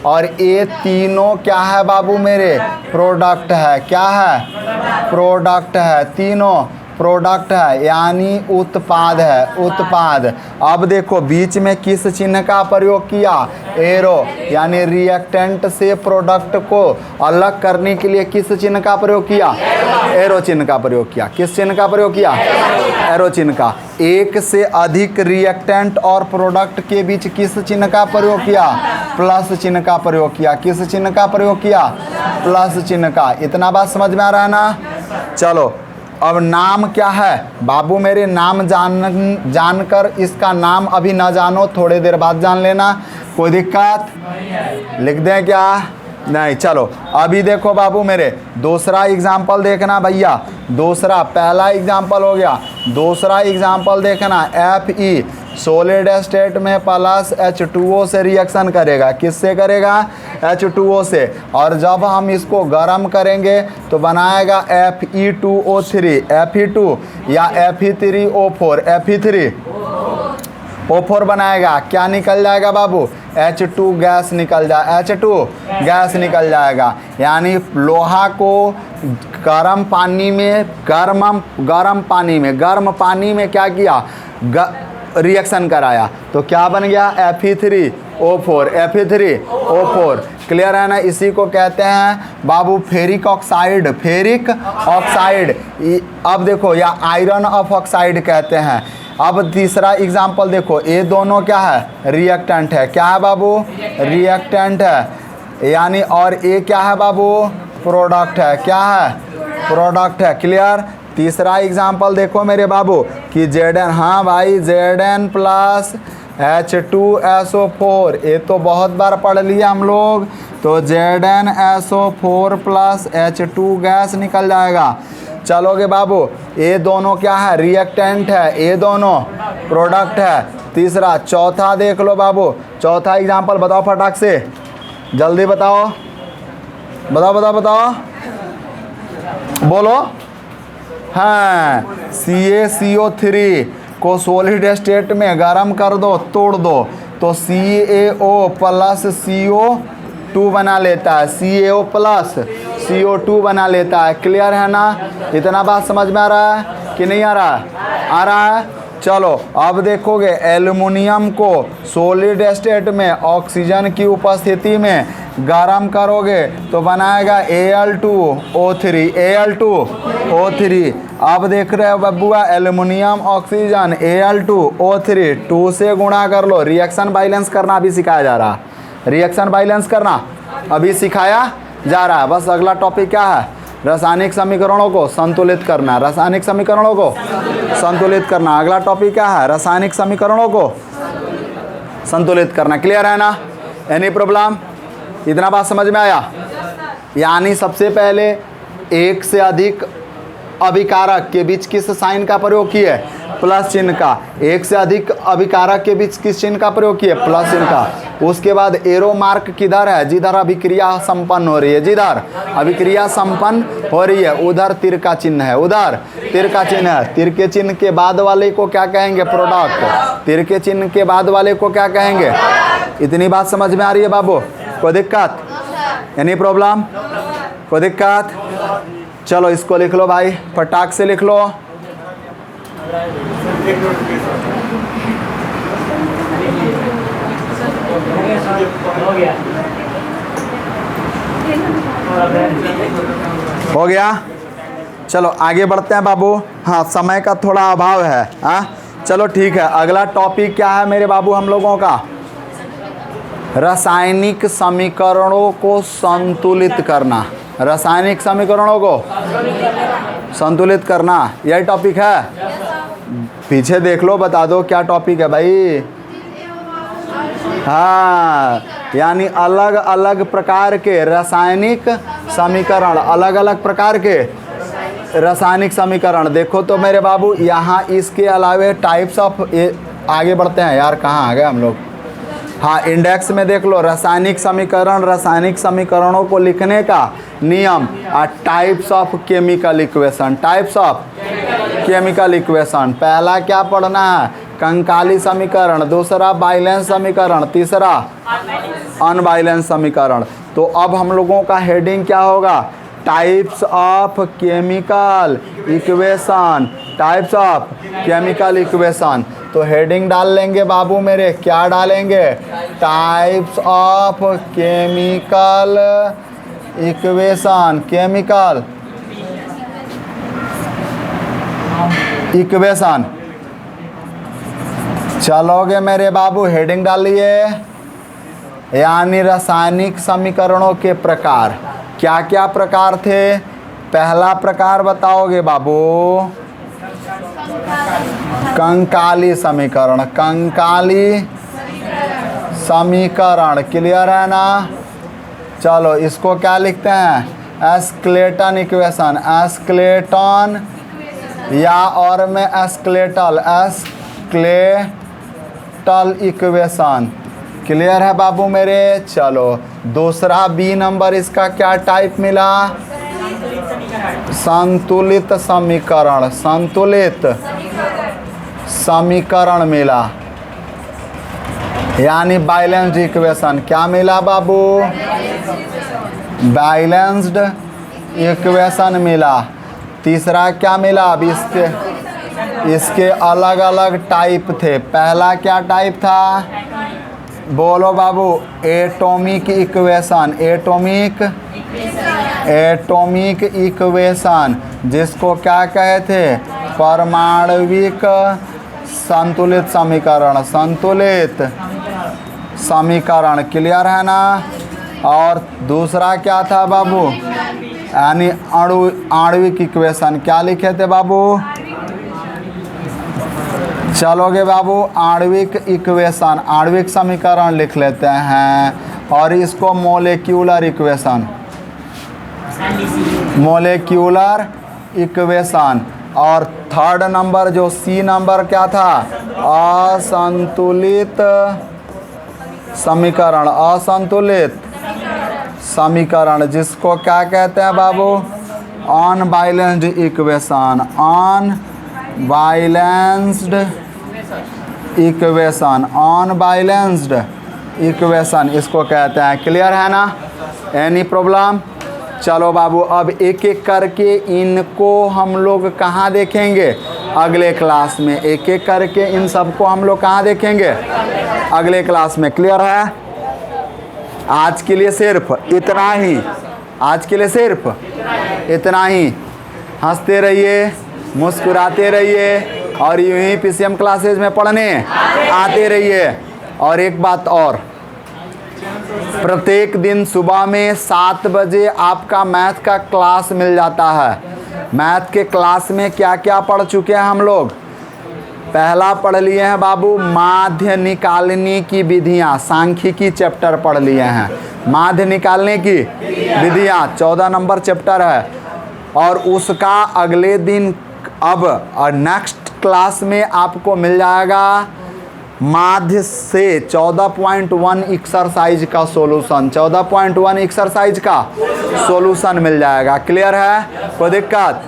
और ये तीनों क्या है बाबू मेरे? प्रोडक्ट है। क्या है? प्रोडक्ट है। तीनों प्रोडक्ट है यानी उत्पाद है, उत्पाद। अब देखो बीच में किस चिन्ह का प्रयोग किया? एरो, यानी रिएक्टेंट से प्रोडक्ट को अलग करने के लिए किस चिन्ह का प्रयोग किया? एरो चिन्ह का प्रयोग किया। किस चिन्ह का प्रयोग किया? एरो चिन्ह का। एक से अधिक रिएक्टेंट और प्रोडक्ट के बीच किस चिन्ह का प्रयोग किया? प्लस चिन्ह का प्रयोग किया। किस चिन्ह का प्रयोग किया? प्लस चिन्ह का। इतना बात समझ में आ रहा है ना? चलो अब नाम क्या है बाबू मेरे, नाम जानकर इसका नाम अभी ना जानो, थोड़ी देर बाद जान लेना, कोई दिक्कत? लिख दें क्या? नहीं। चलो अभी देखो बाबू मेरे, दूसरा एग्जाम्पल देखना भैया। दूसरा, पहला एग्जाम्पल हो गया, दूसरा एग्जाम्पल देखना। Fe सॉलिड स्टेट में प्लस H2O से रिएक्शन करेगा। किससे करेगा? H2O से। और जब हम इसको गर्म करेंगे तो बनाएगा Fe2O3, Fe2 या Fe3O4, Fe3O4 बनाएगा। क्या निकल जाएगा बाबू? H2 गैस निकल H2 गैस निकल जाएगा। यानी लोहा को गर्म पानी में गर्म पानी में क्या किया? रिएक्शन कराया, तो क्या बन गया? Fe3O4, Fe3O4। क्लियर है ना? इसी को कहते हैं बाबू फेरिक ऑक्साइड, फेरिक ऑक्साइड। अब देखो, या आयरन ऑफ ऑक्साइड कहते हैं। अब तीसरा एग्जाम्पल देखो, ये दोनों क्या है? रिएक्टेंट है। क्या है बाबू? रिएक्टेंट है। यानी और ये क्या है बाबू? प्रोडक्ट है। क्या है? प्रोडक्ट है। क्लियर? तीसरा एग्जाम्पल देखो मेरे बाबू कि Zn, हाँ भाई, Zn प्लस H2SO4, ये तो बहुत बार पढ़ लिया हम लोग। तो ZnSO4 प्लस H2 गैस निकल जाएगा। चलोगे बाबू, ये दोनों क्या है? रिएक्टेंट है, ये दोनों प्रोडक्ट है। तीसरा, चौथा देख लो बाबू, चौथा एग्जाम्पल बताओ फटाक से, जल्दी बताओ, बताओ बोलो। हाँ, CaCO3 को सॉलिड स्टेट में गर्म कर दो, तोड़ दो, तो CaO प्लस CO2 बना लेता है, CaO प्लस CO2 बना लेता है। क्लियर है ना? इतना बात समझ में आ रहा है कि नहीं आ रहा है? आ रहा है। चलो अब देखोगे, एल्युमिनियम को सॉलिड स्टेट में ऑक्सीजन की उपस्थिति में गर्म करोगे तो बनाएगा Al2O3, Al2O3। अब देख रहे हो बब्बुआ, एल्युमिनियम ऑक्सीजन Al2O3, 2 से गुणा कर लो। रिएक्शन बैलेंस करना अभी सिखाया जा रहा है, रिएक्शन बैलेंस करना अभी सिखाया जा रहा है। बस अगला टॉपिक क्या है? रासायनिक समीकरणों को संतुलित करना, रासायनिक समीकरणों को संतुलित करना। अगला टॉपिक क्या है? रासायनिक समीकरणों को संतुलित करना। क्लियर है ना? Any problem? इतना बात समझ में आया? यानी सबसे पहले एक से अधिक अभिकारक के बीच किस साइन का प्रयोग किए? प्लस चिन्ह का। एक से अधिक अभिकारक के बीच किस चिन्ह का प्रयोग किए? प्लस चिन्ह का। उसके बाद एरो मार्क किधर है? जिधर अभिक्रिया संपन्न हो रही है, जिधर अभिक्रिया संपन्न हो रही है उधर तीर का चिन्ह है, उधर तीर का चिन्ह है। तीर के चिन्ह के बाद वाले को क्या कहेंगे? प्रोडक्ट। तीर के चिन्ह के बाद वाले को क्या कहेंगे? इतनी बात समझ में आ रही है बाबू? कोई दिक्कत? Any problem? कोई दिक्कत? चलो इसको लिख लो भाई, फटाक से लिख लो। हो गया? चलो आगे बढ़ते हैं बाबू। हाँ, समय का थोड़ा अभाव है। हाँ चलो ठीक है। अगला टॉपिक क्या है मेरे बाबू हम लोगों का? रासायनिक समीकरणों को संतुलित करना। रासायनिक समीकरणों को संतुलित करना, यही टॉपिक है। पीछे देख लो, बता दो क्या टॉपिक है भाई। हाँ, यानी अलग अलग प्रकार के रासायनिक समीकरण, अलग अलग प्रकार के रासायनिक समीकरण। देखो तो मेरे बाबू, यहाँ इसके अलावे टाइप्स ऑफ, आगे बढ़ते हैं यार, कहाँ आ गए हम लोग। हाँ, इंडेक्स में देख लो, रासायनिक समीकरण, रासायनिक समीकरणों को लिखने का नियम, types of chemical equation, types of chemical equation. पहला क्या पढ़ना है? कंकाली समीकरण, दूसरा बैलेंस समीकरण, तीसरा अनबैलेंस समीकरण। तो अब हम लोगों का हेडिंग क्या होगा? Types of chemical equation, types of chemical equation. तो हेडिंग डाल लेंगे बाबू मेरे, क्या डालेंगे? Types of chemical equation, chemical equation. चलोगे मेरे बाबू, हेडिंग डालिए। यानी रासायनिक समीकरणों के प्रकार, क्या क्या प्रकार थे? पहला प्रकार बताओगे बाबू, कंकाली समीकरण। कंकाली समीकरण क्लियर है ना। चलो इसको क्या लिखते हैं, एस्केलेटन इक्वेशन। एस्केलेटन या और में एस्केलेटल, एस्केलेटल इक्वेशन। क्लियर है बाबू मेरे। चलो दूसरा बी नंबर इसका क्या टाइप मिला, संतुलित समीकरण। संतुलित समीकरण मिला, यानी बैलेंस्ड इक्वेशन। क्या मिला बाबू, बैलेंस्ड इक्वेशन मिला। तीसरा क्या मिला, अब इसके अलग अलग टाइप थे। पहला क्या टाइप था, बोलो बाबू, एटॉमिक इक्वेशन। एटॉमिक इक्वेशन जिसको क्या कहे थे, परमाणविक संतुलित समीकरण। संतुलित समीकरण क्लियर है ना। और दूसरा क्या था बाबू, यानी आणविक इक्वेशन। क्या लिखे थे बाबू, चलोगे बाबू, आणविक इक्वेशन, आणविक समीकरण लिख लेते हैं। और इसको मोलेक्यूलर इक्वेशन, मोलेक्यूलर इक्वेशन। और थर्ड नंबर जो सी नंबर क्या था, असंतुलित समीकरण। असंतुलित समीकरण जिसको क्या कहते हैं बाबू, unbalanced equation. Unbalanced equation, unbalanced equation इसको कहते हैं। क्लियर है ना। Any problem. चलो बाबू अब एक एक करके इनको हम लोग कहाँ देखेंगे, अगले क्लास में। एक एक करके इन सबको हम लोग कहाँ देखेंगे, अगले क्लास में। क्लियर है। आज के लिए सिर्फ इतना ही, आज के लिए सिर्फ इतना ही। हंसते रहिए, मुस्कुराते रहिए और यूं ही पीसीएम क्लासेज में पढ़ने आते रहिए। और एक बात और, प्रत्येक दिन सुबह में 7 बजे आपका मैथ का क्लास मिल जाता है। मैथ के क्लास में क्या क्या पढ़ चुके हैं हम लोग, पहला पढ़ लिए हैं बाबू माध्य निकालने की विधियां। सांख्यिकी चैप्टर पढ़ लिए हैं, माध्य निकालने की विधियां 14 नंबर चैप्टर है। और उसका अगले दिन अब और नेक्स्ट क्लास में आपको मिल जाएगा माध्य से 14.1 एक्सरसाइज का सॉल्यूशन। 14.1 एक्सरसाइज का सॉल्यूशन मिल जाएगा। क्लियर है, कोई दिक्कत।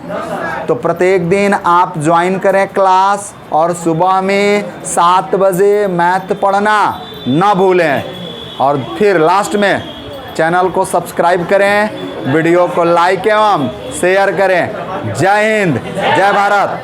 तो प्रत्येक दिन आप ज्वाइन करें क्लास और सुबह में 7 बजे मैथ पढ़ना ना भूलें। और फिर लास्ट में चैनल को सब्सक्राइब करें, वीडियो को लाइक एवं शेयर करें। जय हिंद, जय भारत।